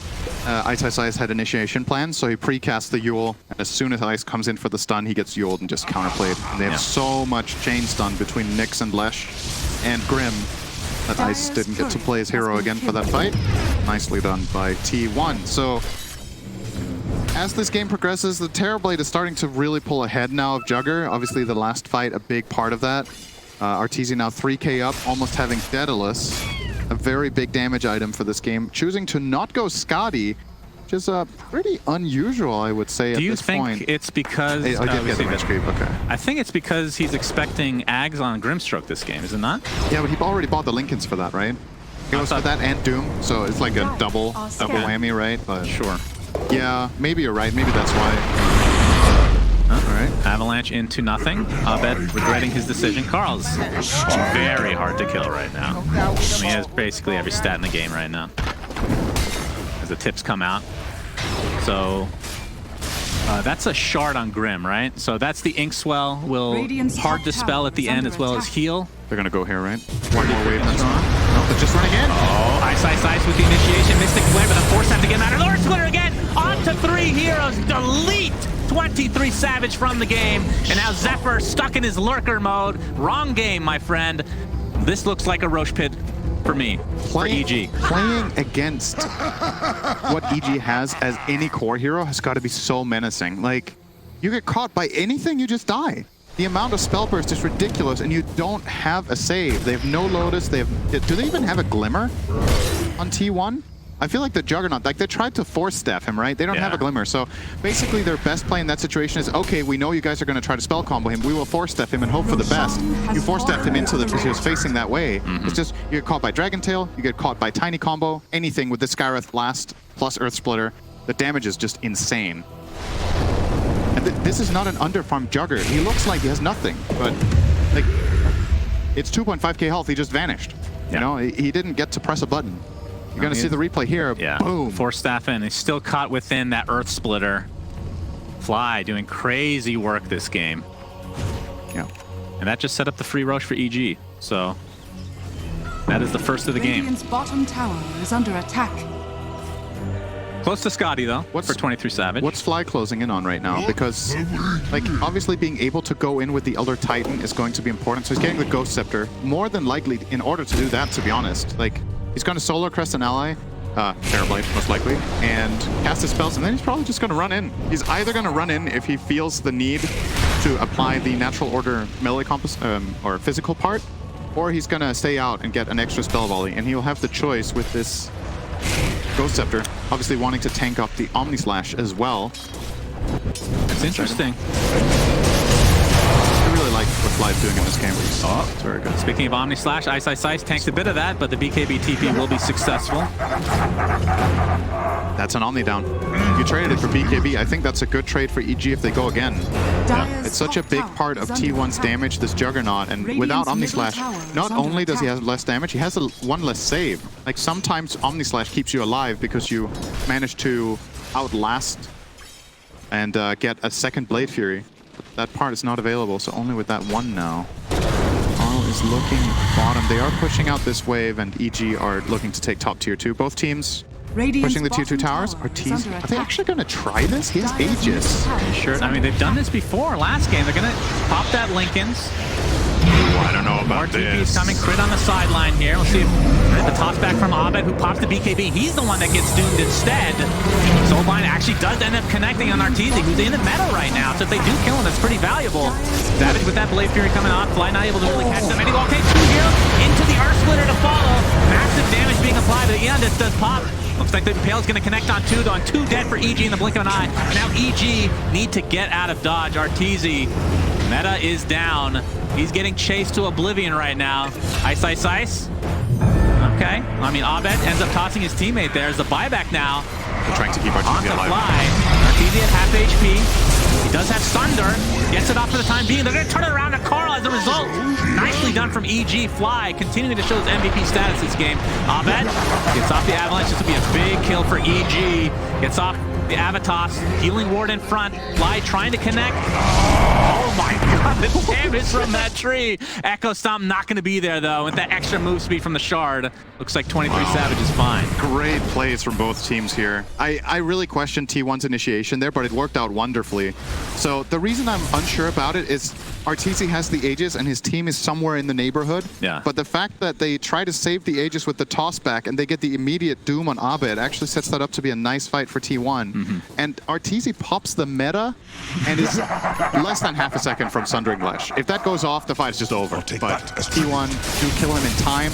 Ice Ice Ice had initiation plans, so he pre-cast the Yule, and as soon as Ice comes in for the stun, he gets Yuled and just counterplayed. And they have so much chain stun between Nyx and Lesh and Grim that Ice didn't get to play his hero again for that fight. Nicely done by T1. So as this game progresses, the Terrorblade is starting to really pull ahead now of Jugger. Obviously, the last fight, a big part of that. Arteezy now 3k up, almost having Daedalus. A very big damage item for this game. Choosing to not go Scotty, which is pretty unusual, I would say, at this point. Do you think it's because... Hey, I did get the Mage Creep, okay. I think it's because he's expecting Ags on Grimstroke this game, is it not? Yeah, but he already bought the Lincolns for that, right? He goes for that and Doom, so it's like a double whammy, right? But sure. Yeah, maybe you're right. Maybe that's why. All right. Avalanche into nothing. Abed regretting his decision. Karl's very hard to kill right now. I mean, he has basically every stat in the game right now. As the tips come out. So that's a shard on Grim, right? So that's the Inkswell. Will hard dispel at the end as well as heal. They're going to go here, right? One more wave. No, they're just running in. Oh, Ice with the initiation. Mystic Flare, but the force have to get out of the Lord Splitter again. On to 3 heroes. Delete 23 Savage from the game. And now Zephyr stuck in his lurker mode. Wrong game, my friend. This looks like a Roche Pit for me, for EG. Playing against what EG has as any core hero has got to be so menacing. Like, you get caught by anything, you just die. The amount of spell burst is ridiculous, and you don't have a save. They have no Lotus. They have. Do they even have a Glimmer on T1? I feel like the Juggernaut, like they tried to force staff him, right? They don't have a Glimmer. So basically their best play in that situation is, okay, we know you guys are going to try to spell combo him. We will force staff him and hope for the best. You force staffed him into them because he was facing that way. It's just, you get caught by Dragon Tail, you get caught by Tiny Combo, anything with the Skywrath Blast plus Earth Splitter. The damage is just insane. And this is not an underfarmed Jugger. He looks like he has nothing, but like, it's 2.5k health, he just vanished. You know, he didn't get to press a button. You're going to see the replay here. Yeah. Boom. Force staff in. He's still caught within that Earth Splitter. Fly doing crazy work this game. Yeah. And that just set up the free Roche for EG. So that is the first of the game. Radiant's bottom tower is under attack. Close to Scotty, though, for 23 Savage. What's Fly closing in on right now? Because, like, obviously being able to go in with the Elder Titan is going to be important. So he's getting the Ghost Scepter. More than likely, in order to do that, to be honest, like, he's going to Solar Crest an ally, Terrorblade, most likely, and cast his spells, and then he's probably just going to run in. He's either going to run in if he feels the need to apply the Natural Order melee or physical part, or he's going to stay out and get an extra spell volley, and he'll have the choice with this Ghost Scepter, obviously wanting to tank up the Omni Slash as well. It's interesting. I really like what Fly's doing in this game. Oh, it's very good. Speaking of Omni Slash, Ice tanks a bit of that, but the BKB TP will be successful. That's an Omni down. You traded it for BKB. I think that's a good trade for EG if they go again. It's such a big part of T1's damage, this Juggernaut, and without Omni Slash, not only does he have less damage, he has one less save. Like, sometimes Omni Slash keeps you alive because you manage to outlast and get a second Blade Fury. That part is not available, so only with that one now. Karl is looking bottom. They are pushing out this wave, and EG are looking to take top tier 2. Both teams pushing the tier 2 towers. Are they actually going to try this? He has Aegis. Sure. I mean, they've done this before. Last game, they're going to pop that Lincoln's. I don't know about RTP is coming. Crit on the sideline here. We'll see if the toss back from Abed, who pops the BKB. He's the one that gets doomed instead. Soulbind actually does end up connecting on Arteezy, who's in the meta right now. So if they do kill him, that's pretty valuable. Savage with that Blade Fury coming on. Fly not able to really catch them. Anyway, okay, 2 here into the Earth Splitter to follow. Massive damage being applied, but yeah, this does pop. Looks like the Impale's going to connect on 2, though, on 2 dead for EG in the blink of an eye. Now EG need to get out of dodge. Arteezy, meta is down. He's getting chased to oblivion right now. Ice. Okay. I mean, Abed ends up tossing his teammate there as the buyback now. They're trying to keep Arteezy alive. Arteezy at half HP. He does have Sunder. Gets it off for the time being. They're going to turn it around to Karl as a result. Nicely done from EG. Fly continuing to show his MVP status this game. Abed gets off the Avalanche. This will be a big kill for EG. Gets off the Avatos. Healing ward in front. Fly trying to connect. Oh my god, the damage from that tree. Echo Stomp not going to be there, though, with that extra move speed from the Shard. Looks like 23 Savage is fine. Great plays from both teams here. I really questioned T1's initiation there, but it worked out wonderfully. So the reason I'm unsure about it is Arteezy has the Aegis and his team is somewhere in the neighborhood. Yeah. But the fact that they try to save the Aegis with the toss back and they get the immediate doom on Abed actually sets that up to be a nice fight for T1. And Arteezy pops the meta and is less than half a second from Sundering Ledge. If that goes off, the fight's just over. But T1 do kill him in time,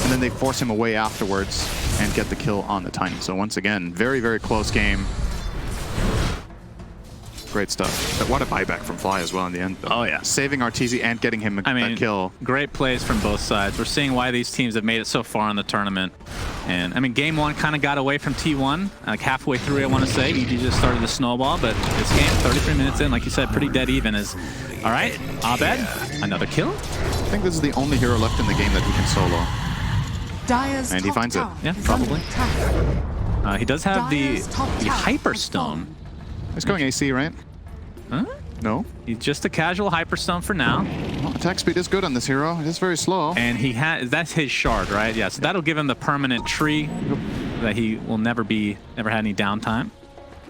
and then they force him away afterwards and get the kill on the Tiny. So once again, very, very close game. Great stuff. But what a buyback from Fly as well in the end, though. Oh, yeah. Saving Arteezy and getting him that kill. Great plays from both sides. We're seeing why these teams have made it so far in the tournament. And, I mean, game one kind of got away from T1. Like, halfway through, I want to say. EG just started to snowball, but this game, 33 minutes in, like you said, pretty dead even. All right, Abed, another kill? I think this is the only hero left in the game that he can solo. Dire's And he finds it. Yeah, probably. He does have the Hyperstone. He's going AC, right? Huh? No. He's just a casual Hyperstone for now. Well, attack speed is good on this hero. It is very slow. And he has, that's his shard, right? Yeah, so that'll give him the permanent tree that he will never had any downtime.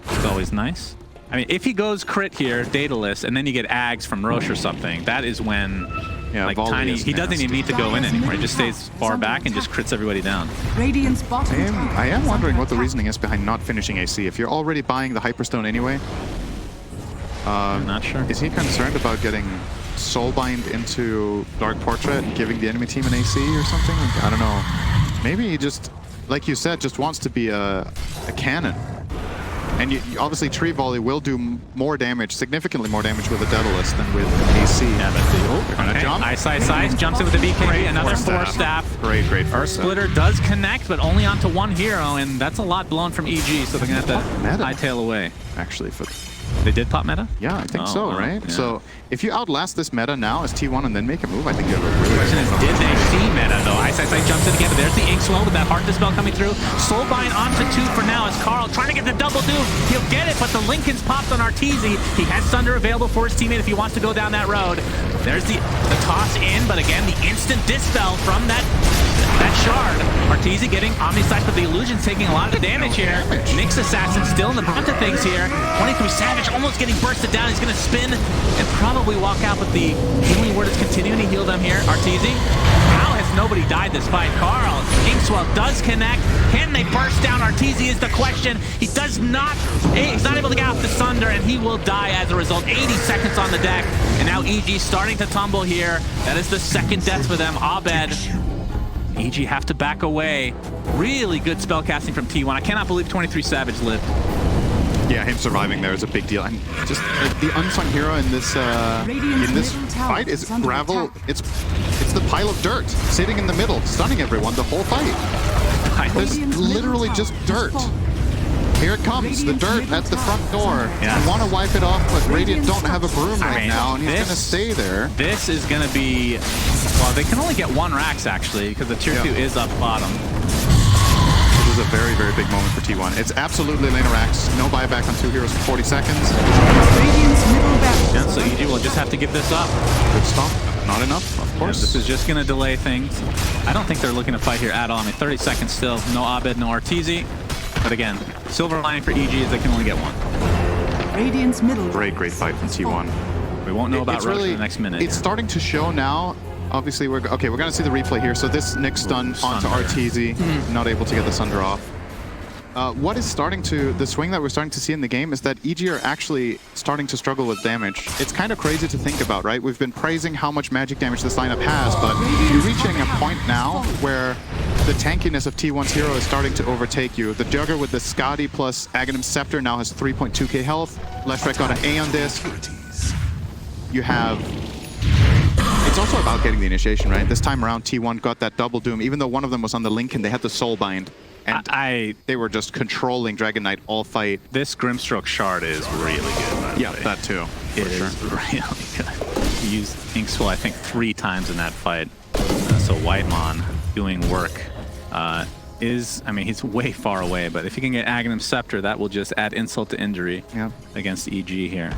It's always nice. I mean, if he goes crit here, Daedalus, and then you get Ags from Roche or something, that is when, like, Tiny, he doesn't even need to go in anymore. He just stays far back and just crits everybody down. Radiant's bottom tower I am is wondering under what the attack. reasoning is behind not finishing AC. If you're already buying the Hyperstone anyway, I'm not sure. Is he concerned about getting Soulbind into Dark Portrait and giving the enemy team an AC or something? Like, I don't know. Maybe he just, like you said, just wants to be a cannon. And obviously Tree Volley will do more damage, significantly more damage with a Daedalus than with AC. Yeah, but they're gonna jump. Ice, jumps in with the BKB, another Force Staff. Great Earth Force Staff. Splitter does connect, but only onto one hero, and that's a lot blown from EG, so they're gonna have to hightail away. Actually, They did pop meta? yeah, I think Oh, so, wow. right? Yeah. So if you outlast this meta now as T1 and then make a move, I think you have a really The question is, good did they see meta, though? Ice jumps in again, but there's the Inkswell with that Heart Dispel coming through. Soulbind onto 2 for now as Karl trying to get the double doom. He'll get it, but the Lincoln's popped on Arteezy. He has Sunder available for his teammate if he wants to go down that road. There's the toss in, but again, the instant Dispel from that shard. Arteezy getting Omni-Slash, but the Illusion's taking a lot of the damage here. Nyx Assassin still in the brunt of things here. 23 Savage almost getting bursted down. He's going to spin and probably walk out with the healing word is continuing to heal them here. Arteezy. How has nobody died this fight? Karl. Inkswell does connect. Can they burst down Arteezy is the question. He does not. He's not able to get off the Sunder, and he will die as a result. 80 seconds on the deck. And now EG starting to tumble here. That is the second death for them. Abed. EG have to back away. Really good spellcasting from T1. I cannot believe 23 Savage lived. Yeah, him surviving there is a big deal. And just the unsung hero in this fight is Gravel. It's the pile of dirt sitting in the middle, stunning everyone the whole fight. There's literally just dirt. Here it comes, the dirt at the front door. Yeah. You want to wipe it off, but Radiant don't have a broom right now, and he's going to stay there. This is going to be... Well, they can only get 1 Rax, actually, because the Tier 2 is up bottom. This is a very, very big moment for T1. It's absolutely Lane Rax. No buyback on 2 heroes for 40 seconds. Radiant's middle barracks Yeah, so is EG will just have to give this up. Good stop. Not enough, of Yeah, course. this is just going to delay things. I don't think they're looking to fight here at all. I mean, 30 seconds still. No Abed, no Arteezy. But again, silver lining for EG is they can only get 1. Radiant's middle Great fight from T1. We won't know about It's Roche really, in the next minute. It's starting to show now. Obviously, we're going to see the replay here. So this Nyx stun onto Arteezy, not able to get the Sunder off. What is the swing that we're starting to see in the game is that EG are actually starting to struggle with damage. It's kind of crazy to think about, right? We've been praising how much magic damage this lineup has, but you're reaching a point now where the tankiness of T1's hero is starting to overtake you. The Jugger with the Skadi plus Aghanim Scepter now has 3.2k health. Leshrac got an A on disc. You have... It's also about getting the initiation, right? This time around, T1 got that double doom. Even though one of them was on the Lincoln, they had the Soulbind. And they were just controlling Dragon Knight all fight. This Grimstroke shard is really good, by the way. That too. It is really good. He used Inkswell, I think, 3 times in that fight. So Whitemon doing work is, I mean, he's way far away, but if he can get Aghanim Scepter, that will just add insult to injury against EG here.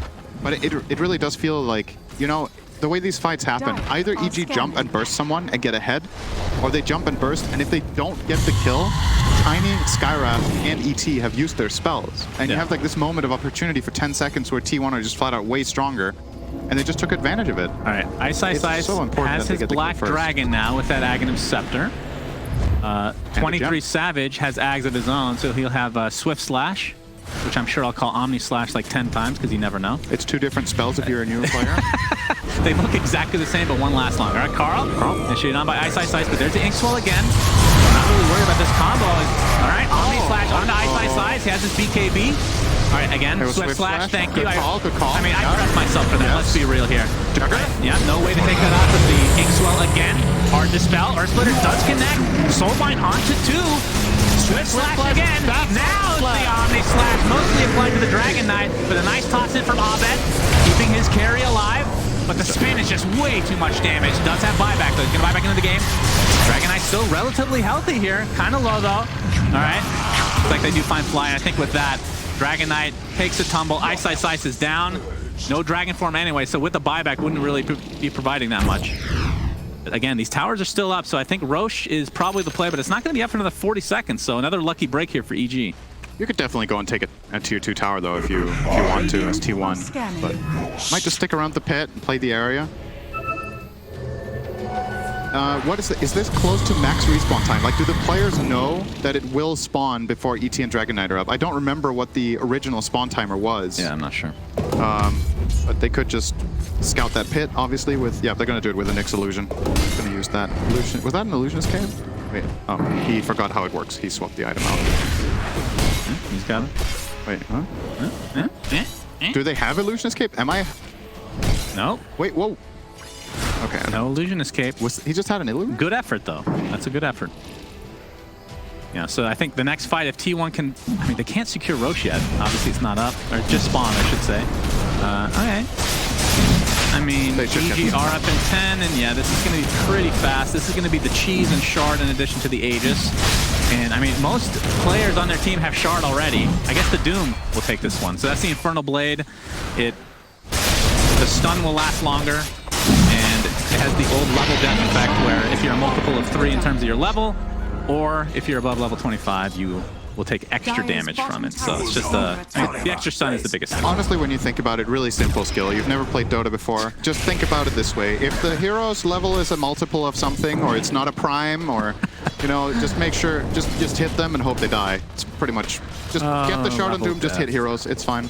But it really does feel like, you know, the way these fights happen, either EG jump and burst someone and get ahead, or they jump and burst, and if they don't get the kill, Tiny, Skywrath, and ET have used their spells. And you have like this moment of opportunity for 10 seconds where T1 are just flat out way stronger, and they just took advantage of it. All right, Ice so has his Black Dragon now with that Aghanim Scepter. 23 Savage has Ags of his own, so he'll have Swift Slash which I'm sure I'll call Omni Slash like 10 times because you never know. It's 2 different spells if you're a newer player. They look exactly the same, but one lasts longer. All right, Karl. Initiated on by Ice, but there's the Ink Swell again. Not really worried about this combo. All right, Omni Slash onto Ice. He has his BKB. All right, again, Swift Slash, thank you. Good call. I mean, I pressed myself for that, let's be real here. Jugger? Yeah, no way to take that off with the Ink Swell again. Hard to spell. Earth Splitter does connect. Soulbind onto 2. Swift Slash again. Now it's the Omni Slash, mostly applied to the Dragon Knight, with a nice toss in from Abed, keeping his carry alive. But the spin is just way too much damage. Does have buyback, though. He's going to buy back into the game. Dragon Knight still relatively healthy here. Kind of low, though. All right. Looks like they do find Fly. I think with that, Dragon Knight takes a tumble. Ice is down. No Dragon Form anyway, so with the buyback, wouldn't really be providing that much. But again, these towers are still up, so I think Roche is probably the play, but it's not going to be up for another 40 seconds, so another lucky break here for EG. You could definitely go and take a tier 2 tower, though, if you want to, as T1. But might just stick around the pit and play the area. What is this close to max respawn time? Like, do the players know that it will spawn before ET and Dragon Knight are up? I don't remember what the original spawn timer was. Yeah, I'm not sure. But they could just scout that pit, obviously, with... Yeah, they're going to do it with a Nyx Illusion. Going to use that illusion. Was that an Illusionist cave? Wait, he forgot how it works. He swapped the item out. He's got it. Wait, huh? Do they have Illusion Escape? Am I? No. Wait, whoa. Okay. No Illusion Escape. He just had an Illusion? Good effort, though. That's a good effort. Yeah, so I think the next fight, if T1 can... I mean, they can't secure Roche yet. Obviously, it's not up. Or just spawn, I should say. Okay. I mean, EG are up in 10, and yeah, this is going to be pretty fast. This is going to be the Cheese and Shard in addition to the Aegis. And, I mean, most players on their team have Shard already. I guess the Doom will take this one. So that's the Infernal Blade. The stun will last longer, and it has the old level death effect where if you're a multiple of 3 in terms of your level, or if you're above level 25, you will take extra damage from it. So it's just the extra stun is the biggest thing. Honestly, when you think about it, really simple skill. You've never played Dota before. Just think about it this way. If the hero's level is a multiple of something, or it's not a prime, or, you know, just make sure, just hit them and hope they die. It's pretty much, just get the Shard and Doom, just hit heroes. It's fine.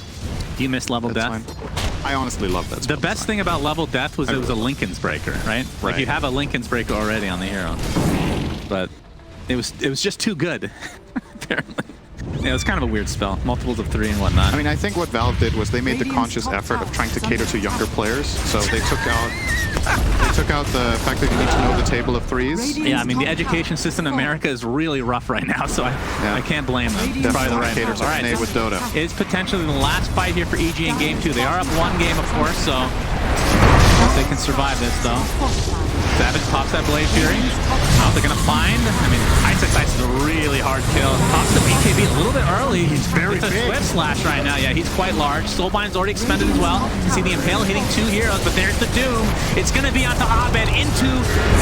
You missed level death? Fine. I honestly love that spell. The best thing about level death was it was a Lincoln's Breaker, right? Like you have a Lincoln's Breaker already on the hero. But it was just too good, apparently. Yeah, it was kind of a weird spell. Multiples of 3 and whatnot. I mean, I think what Valve did was they made the conscious effort of trying to cater to younger players. So they took out the fact that you need to know the table of 3s. Yeah, I mean, the education system in America is really rough right now, so I can't blame them. It's probably the right cater to made with Dota. It's potentially the last fight here for EG in Game 2. They are up 1 game, of course, so if they can survive this, though. Savage pops that Blade Fury. How they're going to find? I mean, Ice is a really hard kill. Pops the BKB a little bit early. He's very big. Swift Slash right now. Yeah, he's quite large. Soulbind's already expended as well. You see the Impale hitting 2 heroes, but there's the Doom. It's going to be onto Abed into...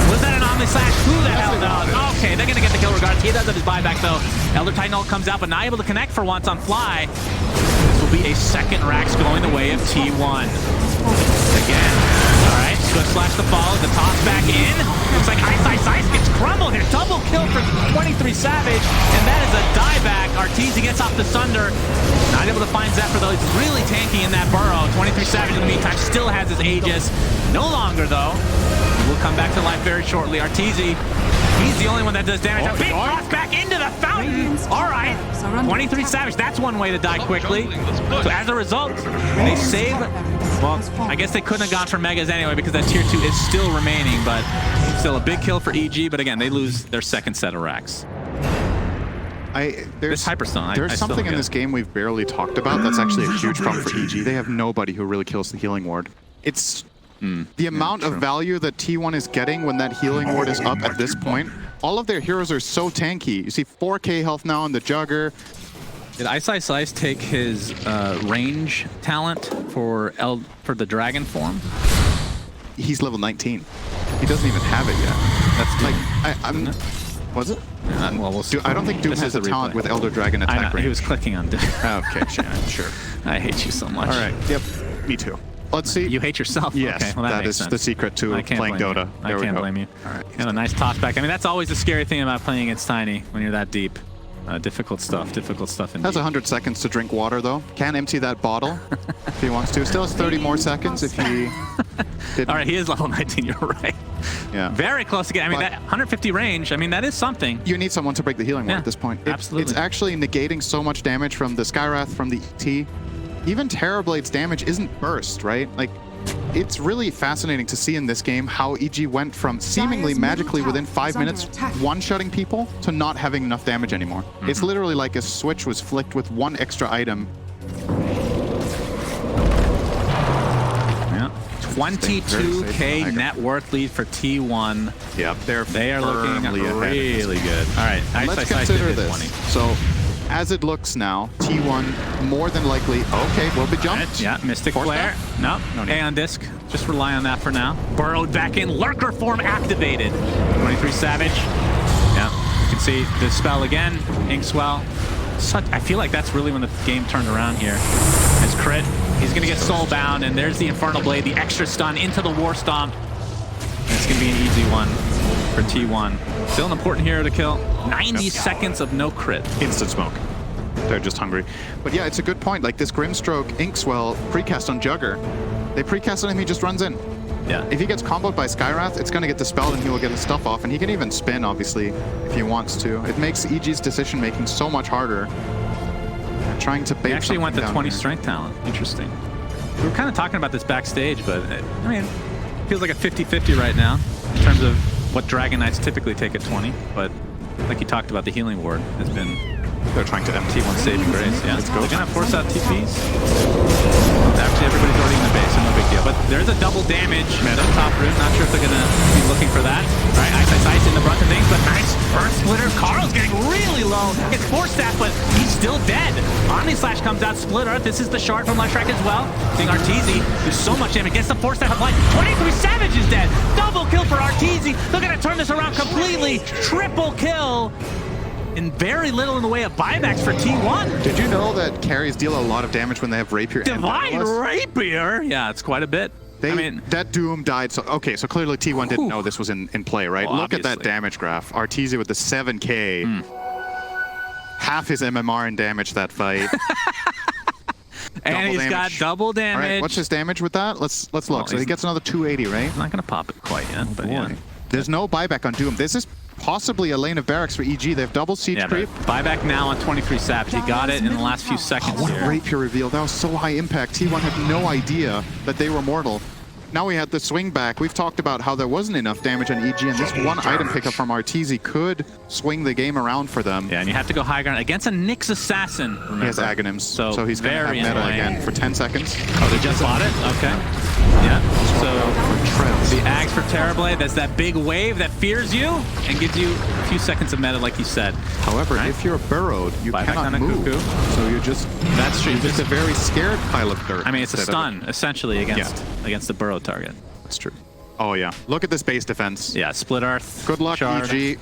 Was that an Omni Slash? Who the hell knows? Okay, they're going to get the kill regardless. He does have his buyback, though. Elder Titan ult comes out, but not able to connect for once on Fly. This will be a second Rax going the way of T1. Again. Alright, Swift Slash the follow, the toss back in. Looks like Ice gets crumbled here. Double kill for 23 Savage, and that is a dieback. Arteezy gets off the Sunder. Not able to find Zephyr, though. He's really tanky in that burrow. 23 Savage in the meantime still has his Aegis. No longer, though. We'll come back to life very shortly. Arteezy, he's the only one that does damage. Big cross back into the fountain. Alright, 23 Savage. That's one way to die quickly. So as a result, they save... Well, I guess they couldn't have gone for Megas anyway because that tier 2 is still remaining, but still a big kill for EG, but again, they lose their second set of racks. There's Hyperstone. There's something in this game we've barely talked about that's actually a huge problem for EG. They have nobody who really kills the healing ward. It's the amount of value that T1 is getting when that healing ward is up at this point. All of their heroes are so tanky. You see 4k health now on the Jugger. Did Ice take his range talent for the Dragon form? He's level 19. He doesn't even have it yet. That's like was it? Well, we'll see. I don't think Doom has a talent with Elder Dragon attack range. He was clicking on Doom. Okay, Shannon, sure. I hate you so much. All right. Yep. Me too. Let's see. You hate yourself? Yes, okay, well, that is the secret to playing Dota. I can't blame you. All right. And a nice toss back. I mean, that's always the scary thing about playing against Tiny when you're that deep. Difficult stuff indeed. Has 100 seconds to drink water, though. Can empty that bottle if he wants to. Still has 30 more seconds if he didn't. All right, he is level 19, you're right. Yeah. Very close to get. I mean, that 150 range, I mean, that is something. You need someone to break the healing ward Yeah, at this point. absolutely. It's actually negating so much damage from the Skywrath, from the ET. Even Terrorblade's damage isn't burst, right? Like, it's really fascinating to see in this game how EG went from seemingly magically within 5 minutes one-shotting people to not having enough damage anymore. It's literally like a switch was flicked with one extra item. Yeah. 22K net worth lead for T1. Yeah, They are looking firmly ahead. really good. All right, Let's consider this. So, as it looks now, T1 more than likely, okay, will be jumped. Yeah, Mystic Force Flare. that? No, need. Aeon Disc. Just rely on that for now. Burrowed back in. Lurker form activated. 23 Savage. Yeah, you can see the spell again. Inkswell. I feel like that's really when the game turned around here. His crit. He's going to get soulbound, and there's the Infernal Blade, the extra stun into the War Stomp. And it's going to be an easy one for T1. Still an important hero to kill. 90 seconds of no crit. Instant smoke. They're just hungry. But yeah, it's a good point. Like this Grimstroke Inkswell precast on Jugger. They precast on him, he just runs in. Yeah. If he gets comboed by Skywrath, it's going to get dispelled and he will get his stuff off. And he can even spin, obviously, if he wants to. It makes EG's decision-making so much harder. Trying to bait He actually went something to down 20 here. strength talent. Interesting. We were kind of talking about this backstage, but I mean, it feels like a 50-50 right now in terms of what Dragon Knights typically take at 20. But like you talked about, the healing ward has been They're trying to empty T1 saving grace. Yeah, they're gonna force out TPs. Actually, everybody's already in the base, so no big deal. But there's a double damage meta top root. Not sure if they're gonna be looking for that. All right, Ice in the brunt of things, but nice burn splitter. Karl's getting really low. It's force staff, but he's still dead. Omni Slash comes out, split earth. This is the shard from Leshrac as well. Seeing Arteezy do so much damage. Gets the force staff applied. 23 Savage is dead. Double kill for Arteezy. They're gonna turn this around completely. Triple kill. And very little in the way of buybacks for T1. Did you know that carries deal a lot of damage when they have Rapier and Divine Battleless? Rapier? Yeah, it's quite a bit. I mean, that Doom died. So okay, so clearly T1 didn't know this was in play, right? Well, Look at that obviously. damage graph. Arteezy with the 7K. Half his MMR in damage that fight. and he's got double damage. All right, what's his damage with that? Let's look. Well, So he gets another 280, right? He's not going to pop it quite yet, but yeah. There's no buyback on Doom. This is possibly a lane of barracks for EG. They have double siege Yeah, creep. buyback now on 23 Savage. He got it in the last few seconds What a here. Rapier reveal. That was so high impact. T1 had no idea that they were mortal. Now we had the swing back. We've talked about how there wasn't enough damage on EG, and this one item pickup from Arteezy could swing the game around for them. Yeah, and you have to go high ground against a Nyx Assassin. Remember. He has Aghanims, so he's going to have very meta annoying. again for 10 seconds. Oh, they just bought it? Okay. Yeah. So Treads. the Ags for Terrorblade, that's that big wave that fears you and gives you a few seconds of meta, like you said. However, Right. if you're burrowed, you Buyback on cannot a move. Cuckoo. So you're just That's true. you're just a very scared pile of dirt. I mean, it's a instead of stun, essentially, against the burrow target. That's true. Oh yeah. Look at this base defense. Yeah, split earth. Good luck, shard. EG.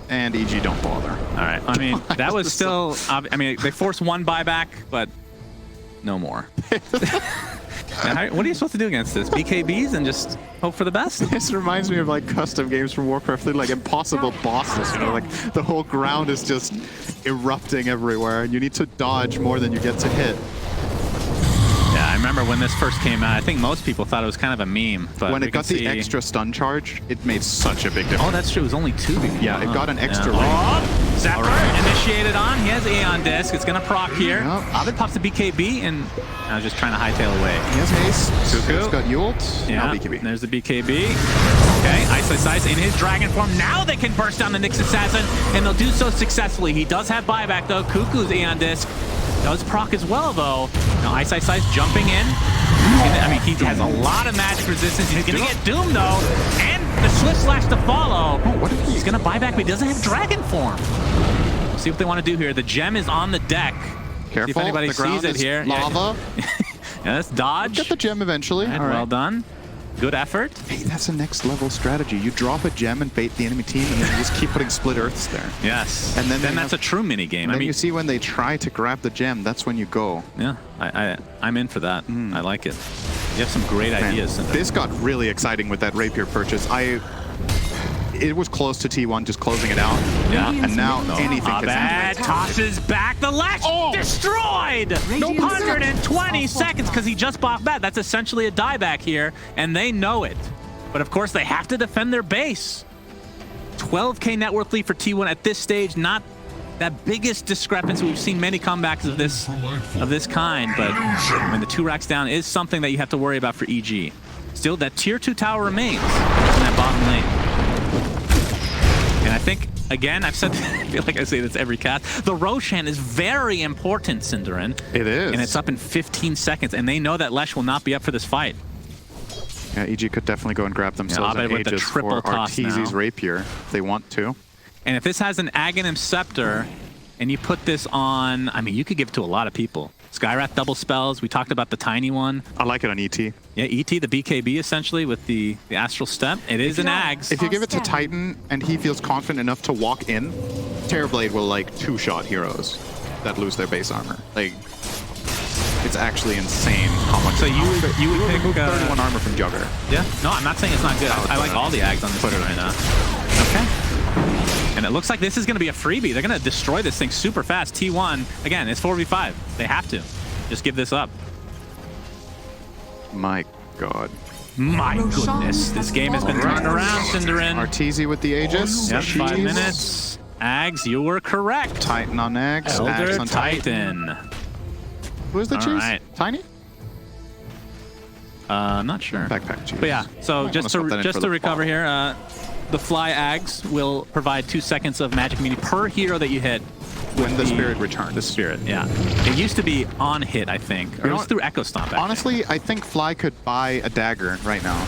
And EG don't bother. All right. I mean, that was still. I mean, they forced one buyback, but no more. Now, what are you supposed to do against this? BKBs and just hope for the best? This reminds me of like custom games from Warcraft 3, like impossible bosses, you know, like the whole ground is just erupting everywhere and you need to dodge more than you get to hit. Yeah, I remember when this first came out, I think most people thought it was kind of a meme. But When we it got can the see- extra stun charge, it made such a big difference. Oh, that's true. It was only 2 before. Yeah, it got an extra ring. Oh, Zephyr All right. initiated on. He has Aeon Disc. It's going to proc here. Yep. Ovid pops the BKB, and I was just trying to hightail away. He has haste. Cuckoo. It's got ult. Yeah, Now BKB. there's the BKB. Okay, Ice in his dragon form. Now they can burst down the Nyx Assassin, and they'll do so successfully. He does have buyback, though. Cuckoo's Aeon Disc does proc as well, though. Now Ice jumping in. I mean, he has a lot of magic resistance. He's going to get doomed, though. And the Swift Slash to follow. Oh, what did he... He's going to buy back, but he doesn't have dragon form. We'll see what they want to do here. The gem is on the deck. Careful, See if anybody the ground sees it is here. lava. Yeah, that's dodge. Get the gem eventually. Right, All right. well done. Good effort. Hey, that's a next level strategy. You drop a gem and bait the enemy team, and then you just keep putting split earths there. Yes. And then they that's have- a true mini game. And I then mean, you see when they try to grab the gem, that's when you go. yeah, I'm in for that. I like it. You have some great Man, ideas. this got really exciting with that rapier purchase. it was close to T1 just closing it out. Yeah. And now anything can Abed happen. tosses back the latch. Oh! Destroyed! Radiant's 120 structures are seconds because he just bought back. That's essentially a dieback here, and they know it. But of course, they have to defend their base. 12K net worth lead for T1 at this stage. Not that biggest discrepancy. We've seen many comebacks of this kind, but I mean, the 2 racks down is something that you have to worry about for EG. Still, that tier 2 tower remains in that bottom lane. And I think, again, I've said, I feel like I say this every cast, the Roshan is very important, Cinderin. It is. And it's up in 15 seconds, and they know that Lesh will not be up for this fight. Yeah, EG could definitely go and grab themselves Abed an with the Aegis triple for toss Arteezy's now. Rapier if they want to. And if this has an Aghanim Scepter, and you put this on, I mean, you could give it to a lot of people. Skywrath double spells, we talked about the tiny one. I like it on ET. Yeah, ET, the BKB essentially with the Astral Step. It is an Ags. If you give it to Titan and he feels confident enough to walk in, Terrorblade will like 2-shot heroes that lose their base armor. Like, it's actually insane how much. So you would pick 31 armor from Jugger. Yeah, no, I'm not saying it's not good. I like all the Ags on this team right now. Okay. And it looks like this is going to be a freebie. They're going to destroy this thing super fast. T1, again, it's 4v5. They have to. Just give this up. My God. My goodness. This game has been turned around, Cinderin. Arteezy with the Aegis. Yep, 5 Jeez. minutes. Ags, you were correct. Titan on Ags. Elder Ags on Titan. Titan. Who's the All cheese? right. Tiny? Not sure. Backpack cheese. But yeah, so Might just wanna swap that in to for the recover fall. here, the Fly Ags will provide 2 seconds of magic immunity per hero that you hit. When the Spirit returns. The Spirit, yeah. It used to be on hit, I think. Or it know was what? through Echo Stomp, actually. Honestly, I think Fly could buy a dagger right now.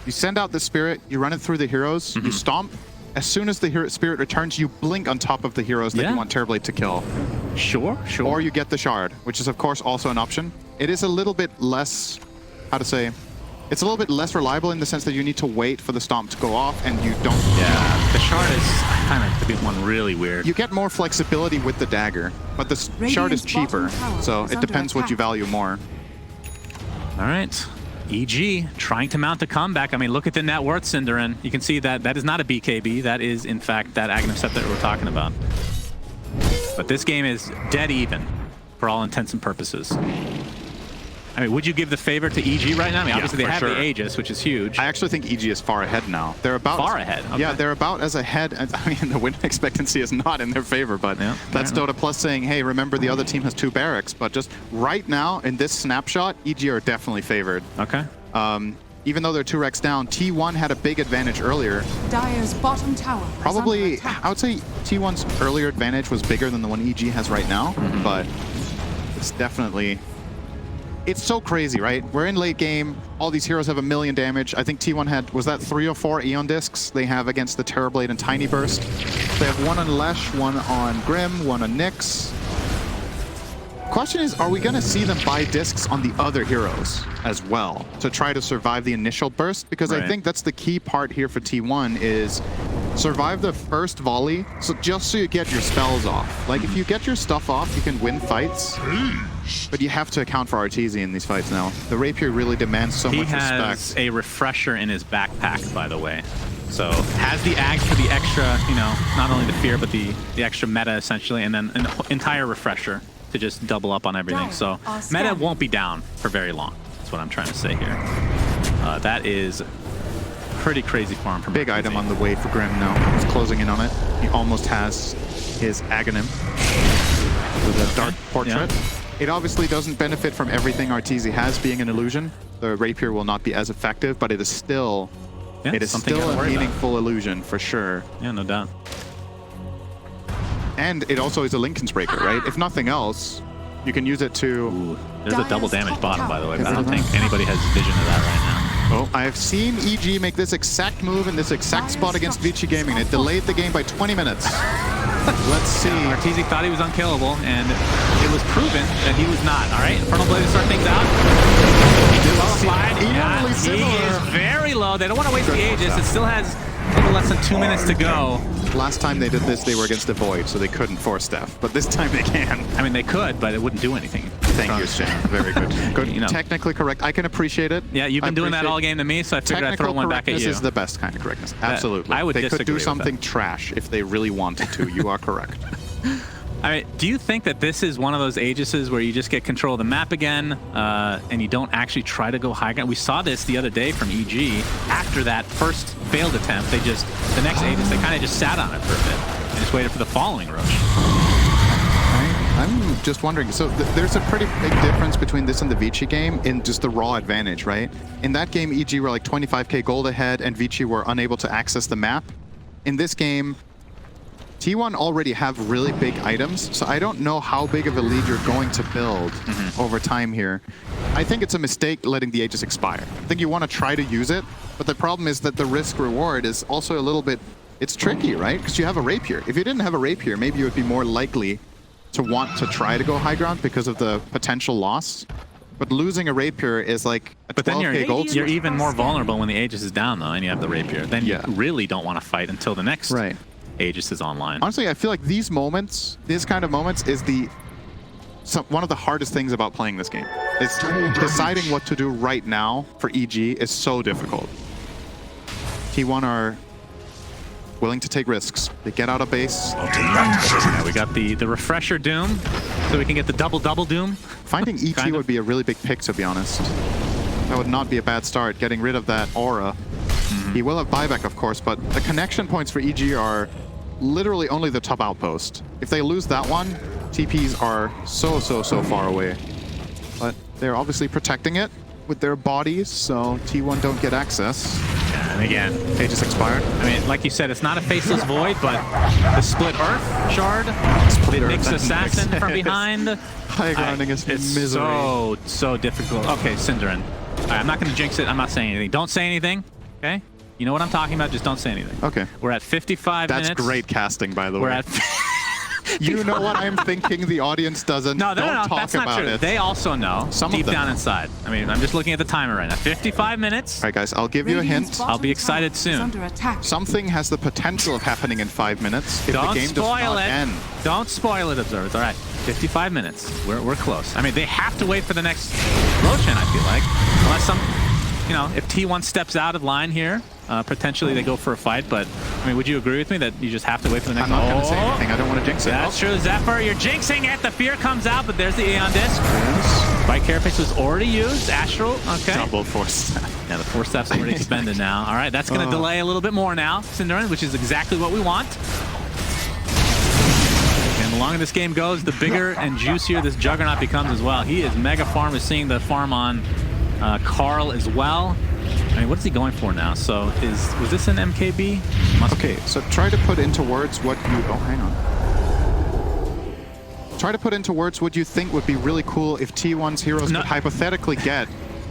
You send out the Spirit, you run it through the heroes, you stomp. As soon as the Spirit returns, you blink on top of the heroes that Yeah. you want Terrorblade to kill. Sure. Or you get the Shard, which is of course also an option. It is a little bit less, how to say, it's a little bit less reliable in the sense that you need to wait for the stomp to go off and you don't. Yeah, the Shard is kind of the one really weird. You get more flexibility with the dagger, but the Shard is Radiant's cheaper, bottom tower so is it under depends what you attack. value more. All right. EG trying to mount a comeback. I mean, look at the net worth, Cinderin. You can see that that is not a BKB. That is, in fact, that Aghanim Scepter that we're talking about. But this game is dead even for all intents and purposes. I mean, would you give the favor to EG right now? I mean, Yeah, obviously they for have sure. the Aegis, which is huge. I actually think EG is far ahead now. They're about Far ahead, okay. Yeah, they're about as ahead. I mean, the win expectancy is not in their favor, but Yeah, that's fair Dota Plus saying, hey, remember the other team has 2 barracks. But just right now, in this snapshot, EG are definitely favored. Okay. Even though they're 2 racks down, T1 had a big advantage earlier. Dire's bottom tower is Probably, under attack. I would say T1's earlier advantage was bigger than the one EG has right now, but it's definitely... It's so crazy, right? We're in late game. All these heroes have 1 million damage. I think T1 had, was that 3 or 4 Aeon Discs they have against the Terrorblade and Tiny Burst? They have 1 on Lesh, 1 on Grim, 1 on Nyx. Question is, are we going to see them buy discs on the other heroes as well to try to survive the initial burst? Because I Right. think that's the key part here for T1 is survive the first volley, so just so you get your spells off. Like, if you get your stuff off, you can win fights. But you have to account for Arteezy in these fights now. The Rapier really demands so He much has respect. a refresher in his backpack, by the way. So has the Ags for the extra, you know, not only the fear, but the extra meta, essentially, and then an entire refresher to just double up on everything. Dire So are meta scanning. won't be down for very long. That's what I'm trying to say here. That is pretty crazy farm from Big Arteezy. item on the way for Grim now. He's closing in on it. He almost has his Aghanim with a dark portrait. Yeah. It obviously doesn't benefit from everything Arteezy has being an illusion. The Rapier will not be as effective, but it is still Yeah, it is something still to a worry about. meaningful illusion for sure. Yeah, no doubt. And it also is a Linken's Breaker, right? If nothing else, you can use it to... Ooh, there's a double Dire's damage top bottom, by the way, but I tower don't is think under anybody has vision of that right now. Oh, I have seen EG make this exact move in this exact spot against Vici Gaming, and it delayed the game by 20 minutes. Let's see. Arteezy thought he was unkillable, and it was proven that he was not. All right, Infernal Blade to start things out. Well applied. Yeah, Eerily he similar. is very low. They don't want to waste the Aegis. It still has a little less than 2 minutes to go. Last time they did this, they were against the Void, so they couldn't force Steph. But this time they can. I mean, they could, but it wouldn't do anything. Thank you, Stan. Very good. Good. You know. Technically correct. I can appreciate it. Yeah, you've been doing that all game to me, so I figured I'd throw one back at you. This is the best kind of correctness. Absolutely. I would They could do disagree with something that. trash if they really wanted to. You are correct. I mean, do you think that this is one of those Aegises where you just get control of the map again, and you don't actually try to go high ground? We saw this the other day from EG. After that first failed attempt, the next Aegis, they kind of just sat on it for a bit and just waited for the following rush. I'm just wondering, so there's a pretty big difference between this and the Vici game in just the raw advantage, right? In that game, EG were like 25k gold ahead, and Vici were unable to access the map. In this game, T1 already have really big items, so I don't know how big of a lead you're going to build over time here. I think it's a mistake letting the Aegis expire. I think you want to try to use it, but the problem is that the risk-reward is also a little bit... It's tricky, right? Because you have a Rapier. If you didn't have a Rapier, maybe you would be more likely to want to try to go high ground because of the potential loss. But losing a Rapier is like a 12k gold. You're even more vulnerable when the Aegis is down, though, and you have the Rapier. Then you Yeah. really don't want to fight until the next Right. Aegis is online. Honestly, I feel like these moments, these kind of moments, is one of the hardest things about playing this game. It's deciding what to do right now for EG is so difficult. T1 are willing to take risks. They get out of base. Yeah, we got the refresher Doom, so we can get the double Doom. Finding ET would be a really big pick, to be honest. That would not be a bad start, getting rid of that aura. He will have buyback, of course, but the connection points for EG are literally only the top outpost. If they lose that one, TPs are so far away. But they're obviously protecting it with their bodies, so T1 don't get access. Yeah, and again, They just expired. I mean, like you said, it's not a faceless void, but the split Earth shard, Split it Earth makes and assassin mix. from behind. High grounding is It's misery. so difficult. Okay, Synderin. All right, I'm not going to jinx it. I'm not saying anything. Don't say anything, okay? You know what I'm talking about, just don't say anything. Okay. We're at 55 minutes. That's great casting, by the We're way. at... You know what I'm thinking? The audience doesn't. No, Don't talk that's not about true. it. They also know, Some of deep them down know. inside. I mean, I'm just looking at the timer right now. 55 minutes. All right, guys, I'll give you a Radiant's hint. I'll be bottom excited tower is soon. under attack. Something has the potential of happening in 5 minutes if Don't the game does spoil not it. end. Don't spoil it, observers. All right, 55 minutes. We're close. I mean, they have to wait for the next Roshan, I feel like. Unless if T1 steps out of line here, potentially they go for a fight. But, I mean, would you agree with me that you just have to wait for the next I'm not going to say anything. I don't want to jinx it. That's true, Zephyr. You're jinxing it. The fear comes out, but there's the Aeon Disc. Bite Carapace was already used. Astral, okay. Double force. Yeah, the Force Staff's already expended now. All right, that's going to delay a little bit more now, Synderin, which is exactly what we want. And the longer this game goes, the bigger and juicier this Juggernaut becomes as well. He is mega farm. Is seeing the farm on Karl as well. I mean, what is he going for now? So, was this an MKB? Okay, so try to put into words what you... Oh, hang on. Try to put into words what you think would be really cool if T1's heroes could hypothetically get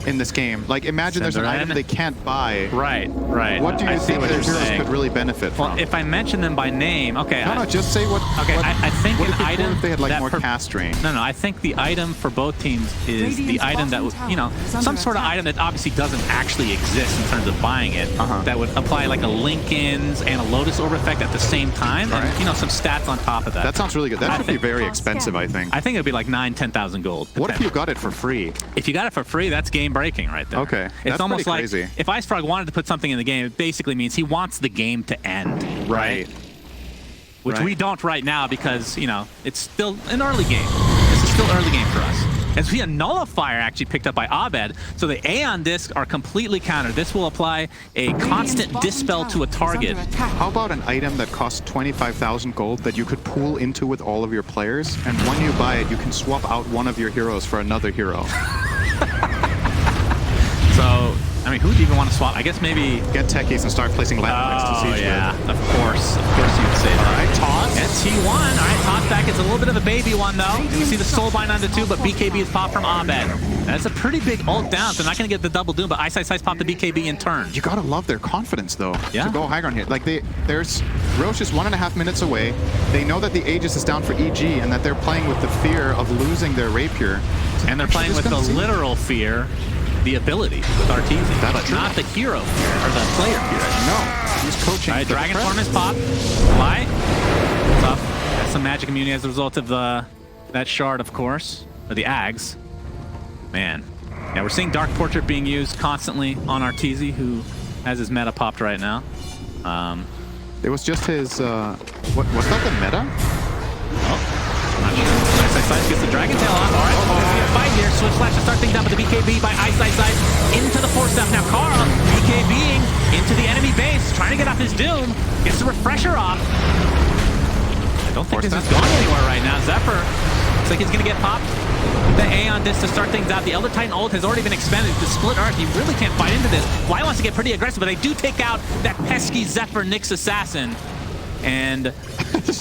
in this game. Like, imagine there's an item they can't buy. Right. What do you think what their you're heroes saying. could really benefit Well, from? if I mention them by name, okay. No, just say what... Okay, what, I think what an would be cool item if they had, like, that more cast range. No, I think the item for both teams is the Radiant's item that would, bottom tower is some under sort of attack. item that obviously doesn't actually exist in terms of buying it, that would apply like a Link-ins and a Lotus Orb effect at the same time, and some stats on top of that. That sounds really good. That should be very expensive, I think. I think it would be like 9,000-10,000 gold. What if you got it for free? If you got it for free, that's game breaking right there. Okay, It's that's almost pretty like crazy. if Ice Frog wanted to put something in the game, it basically means he wants the game to end. Right. Which Right. we don't right now because, it's still an early game. This is still early game for us. And we see a Nullifier actually picked up by Abed, so the Aeon Disc are completely countered. This will apply a constant bottom dispel to a tower is target. under attack. How about an item that costs 25,000 gold that you could pool into with all of your players, and when you buy it, you can swap out one of your heroes for another hero? So, I mean, who would you even want to swap? I guess maybe... Get techies and start placing land next to Oh, Siege yeah. Grid. Of course you would say that. All right, toss. And T1, all right, toss back. It's a little bit of a baby one, though. You see the Soulbind onto 2, but BKB is popped from Abed. That's a pretty big ult down. They're not going to get the double doom, but Ice popped the BKB in turn. You gotta love their confidence, though, Yeah. to go high ground here. Like, there's Roche is 1.5 minutes away. They know that the Aegis is down for EG, and that they're playing with the fear of losing their Rapier. And they're playing with the literal fear, the ability with Arteezy, That's but true. not the hero fear, or the player fear. No, he's coaching. All right, for the Dragon press. Form is popped. Light. What's up? Got some magic immunity as a result of that shard, of course. or the Ags. Man. Yeah, we're seeing Dark Portrait being used constantly on Arteezy, who has his meta popped right now. It was just his, was that the meta? I'm not sure. Ice gets the Dragon Tail off. All right, there's gonna be a fight here. Switch Slash to start things up with the BKB by Ice into the force stuff. Now Karl BKBing into the enemy base, trying to get off his Doom. Gets the refresher off. I don't think this is going anywhere right now. Zephyr looks like he's gonna get popped. The Aeon Disc to start things out. The Elder Titan ult has already been expended. The split Earth, he really can't fight into this. Fly wants to get pretty aggressive, but they do take out that pesky Zephyr Nyx assassin. And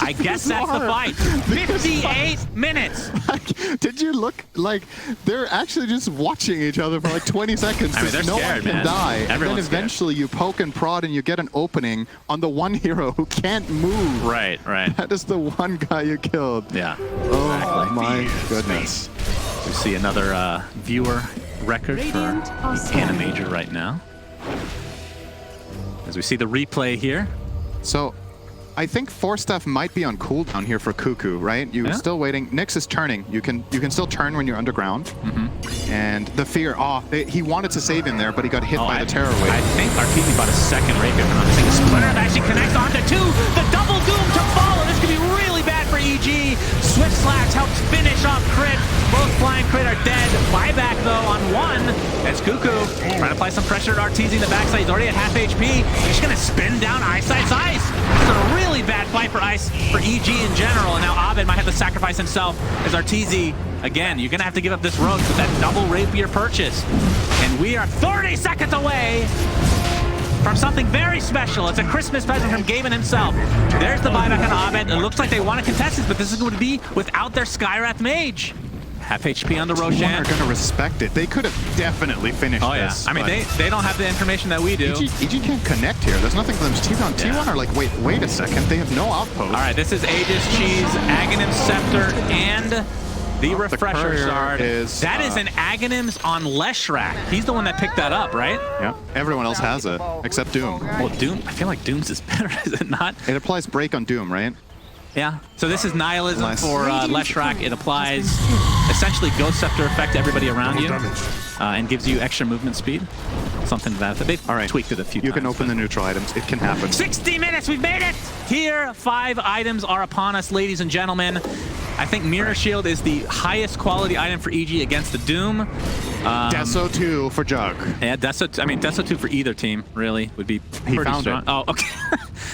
I guess that's the fight. 58 minutes. Like, did you look like they're actually just watching each other for like 20 seconds? I mean, they're no scared, one can man. die. And then Everyone's eventually you poke and prod and you get an opening on the one hero who can't move. Right. That is the one guy you killed. Yeah. Oh my goodness. We see another viewer record for AniMajor right now. As we see the replay here. So I think Force Staff might be on cooldown here for Cuckoo, right? You're still waiting. Nyx is turning. You can still turn when you're underground. And the fear, he wanted to save in there, but he got hit by the Terror Wave. I think Arteezy bought a second Rapier. I'm not mistaken. Splinter actually connects onto 2. The double Doom to follow. This could be really bad for EG. Swift Slash helps finish off Crit. Both flying Crit are dead. Buyback though on 1. As Cuckoo trying to apply some pressure at Arteezy in the backside. He's already at half HP. He's just gonna spin down Ice. It's a really bad fight for Ice, for EG in general. And now Abed might have to sacrifice himself as Arteezy. Again, you're gonna have to give up this road with that double Rapier purchase. And we are 30 seconds away from something very special. It's a Christmas present from Gaiman himself. There's the buyback on Abed. It looks like they want to contest this, but this is going to be without their Skywrath Mage. Half HP on the Roshan. Are going to respect it. They could have definitely finished this. I mean, they don't have the information that we do. EG can't connect here. There's nothing for them to T1. T1 are like, wait a second. They have no outpost. All right, this is Aegis, Cheese, Aghanim Scepter, and the Refresher Shard. That is an Aghanim's on Leshrac. He's the one that picked that up, right? Yeah. Everyone else has it, except Doom. Well, Doom, I feel like Doom's is better, is it not? It applies Break on Doom, right? Yeah. So this is Nihilism for Leshrac. It applies essentially Ghost Scepter effect to everybody around you and gives you extra movement speed. Something to that. They've tweaked it a few times. You can open the neutral items. It can happen. 60 minutes. We've made it. Tier 5 items are upon us, ladies and gentlemen. I think Mirror Shield is the highest quality item for EG against the Doom. Deso 2 for Jug. Yeah, Deso 2 for either team, really, would be pretty strong. Oh, okay.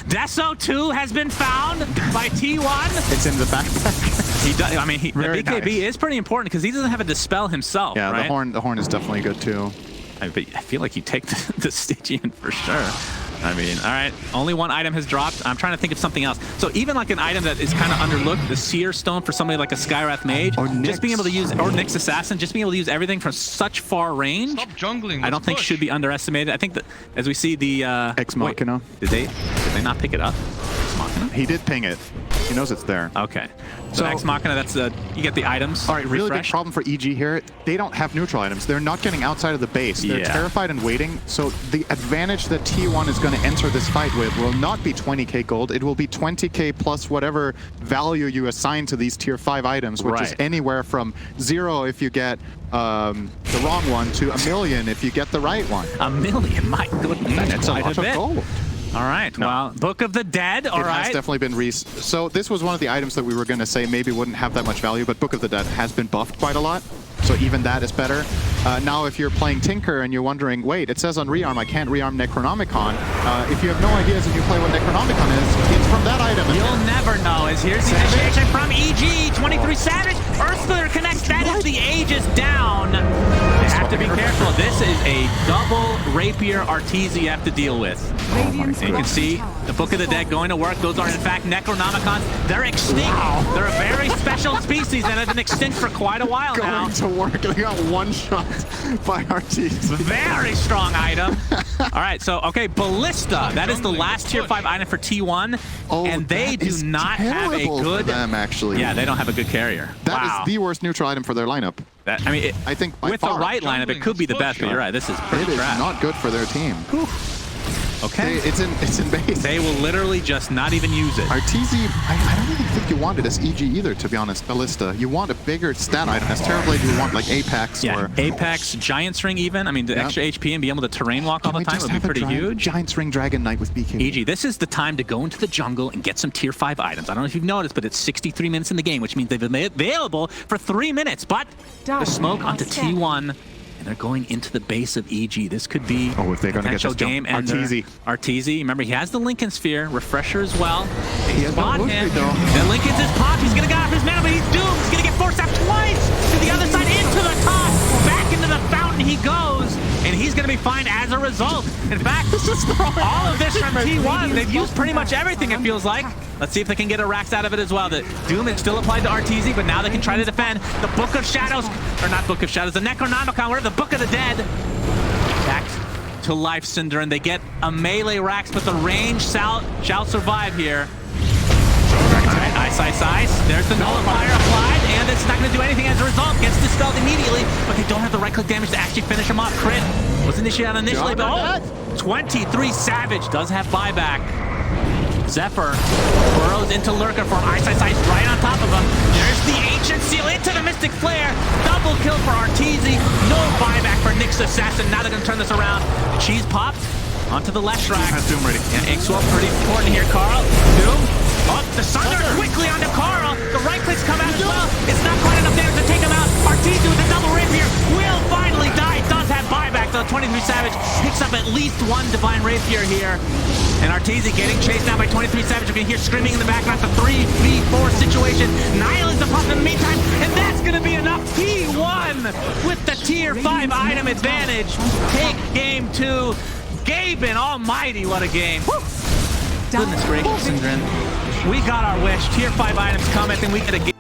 Deso 2 has been found by T1. It's in the backpack. He does. I mean, the BKB is pretty important because he doesn't have a Dispel himself. Yeah, right? the horn is definitely good too. I feel like you take the Stygian for sure. I mean, all right, only one item has dropped. I'm trying to think of something else. So even like an item that is kind of underlooked, the Seer Stone for somebody like a Skywrath Mage, or just being able to use, or Nyx Assassin, just being able to use everything from such far range, Stop jungling, I don't think should be underestimated. I think that as we see the Ex Machina. Did they not pick it up? Ex Machina? He did ping it. He knows it's there. Okay. So Ex Machina, that's you get the items. All right, really big problem for EG here. They don't have neutral items. They're not getting outside of the base. They're terrified and waiting. So the advantage that T1 is going to enter this fight with will not be 20k gold. It will be 20k plus whatever value you assign to these tier 5 items, which is anywhere from 0 if you get the wrong one to 1 million if you get the right one. 1 million, my goodness, that's a lot of gold. All right, well, Book of the Dead, all right. It has definitely been so this was one of the items that we were going to say maybe wouldn't have that much value, but Book of the Dead has been buffed quite a lot, so even that is better. Now, if you're playing Tinker and you're wondering, wait, it says on Rearm I can't rearm Necronomicon. If you have no ideas and you play what Necronomicon is, it's from that item. You'll never know, as here's the initiation from EG, 23 Savage, Earthsplitter connects, that is the Aegis down. You have to be careful. This is a double Rapier Arteezy you have to deal with. And you can see the Book of the Dead going to work. Those are, in fact, Necronomicons. They're extinct. Wow. They're a very special species that have been extinct for quite a while now. Going to work. They got one shot by Arteezy. Very strong item. All right, so, okay, Ballista. That is the last tier 5 item for T1. And they do not have a good... for them, actually. Yeah, they don't have a good carrier. That is the worst neutral item for their lineup. I mean, I think with the right lineup, it could be the best, but you're right. This is pretty trash. It is not good for their team. Okay. It's in base. They will literally just not even use it. Arteezy, I don't even think you want it as EG either, to be honest, Ballista. You want a bigger stat item. As Terrorblade, you want like Apex or... Apex, Giant's Ring even. I mean, the extra HP and be able to terrain walk all the time would be pretty huge. Giant's Ring Dragon Knight with BK. EG, this is the time to go into the jungle and get some tier 5 items. I don't know if you've noticed, but it's 63 minutes in the game, which means they've been available for 3 minutes. But the smoke onto T1. And they're going into the base of EG. This could be if they're going to get this game. Arteezy, remember, he has the Lincoln Sphere, Refresher as well. He has Spot no him. though. The Lincoln's is popped. He's going to get off his mana, but he's doomed. He's going to get forced out twice to the other side, into the top. Back into the fountain he goes, and he's going to be fine as a result. In fact, all of this from T1, they've used pretty much everything, it feels like. Let's see if they can get a Rax out of it as well. The Doom is still applied to Arteezy, but now they can try to defend. The Book of Shadows, or not Book of Shadows, the Necronomicon, whatever, the Book of the Dead. Back to life, Cinder, and they get a melee Rax, but the range shall survive here. Alright, ice. There's the Nullifier applied, and it's not going to do anything as a result. Gets dispelled immediately, but they don't have the right-click damage to actually finish him off. Crit was initiated initially, but 23 Savage does have buyback. Zephyr burrows into Lurker for Ice right on top of him. There's the Ancient Seal into the Mystic Flare. Double kill for Arteezy. No buyback for Nyx Assassin. Now they're going to turn this around. Cheese popped onto the left track. Has Doom ready. And Inkswell pretty important here. Karl, Doom. Oh, the Sunder quickly onto Karl. The right clicks come out as well. It's not quite enough damage to take him out. Arteezy with the double rapier will finally die. Does have buyback, so 23 Savage picks up at least one Divine Rapier here. And Arteezy getting chased now by 23 Savage. We can hear screaming in the background. It's a 3v4 situation. Nihilism pop in the meantime, and that's going to be enough. T1 with the tier 5 item advantage. Take game 2. Gaben almighty, what a game. Woo. Goodness gracious, Syndrin. We got our wish. Tier 5 items come, and we get a game.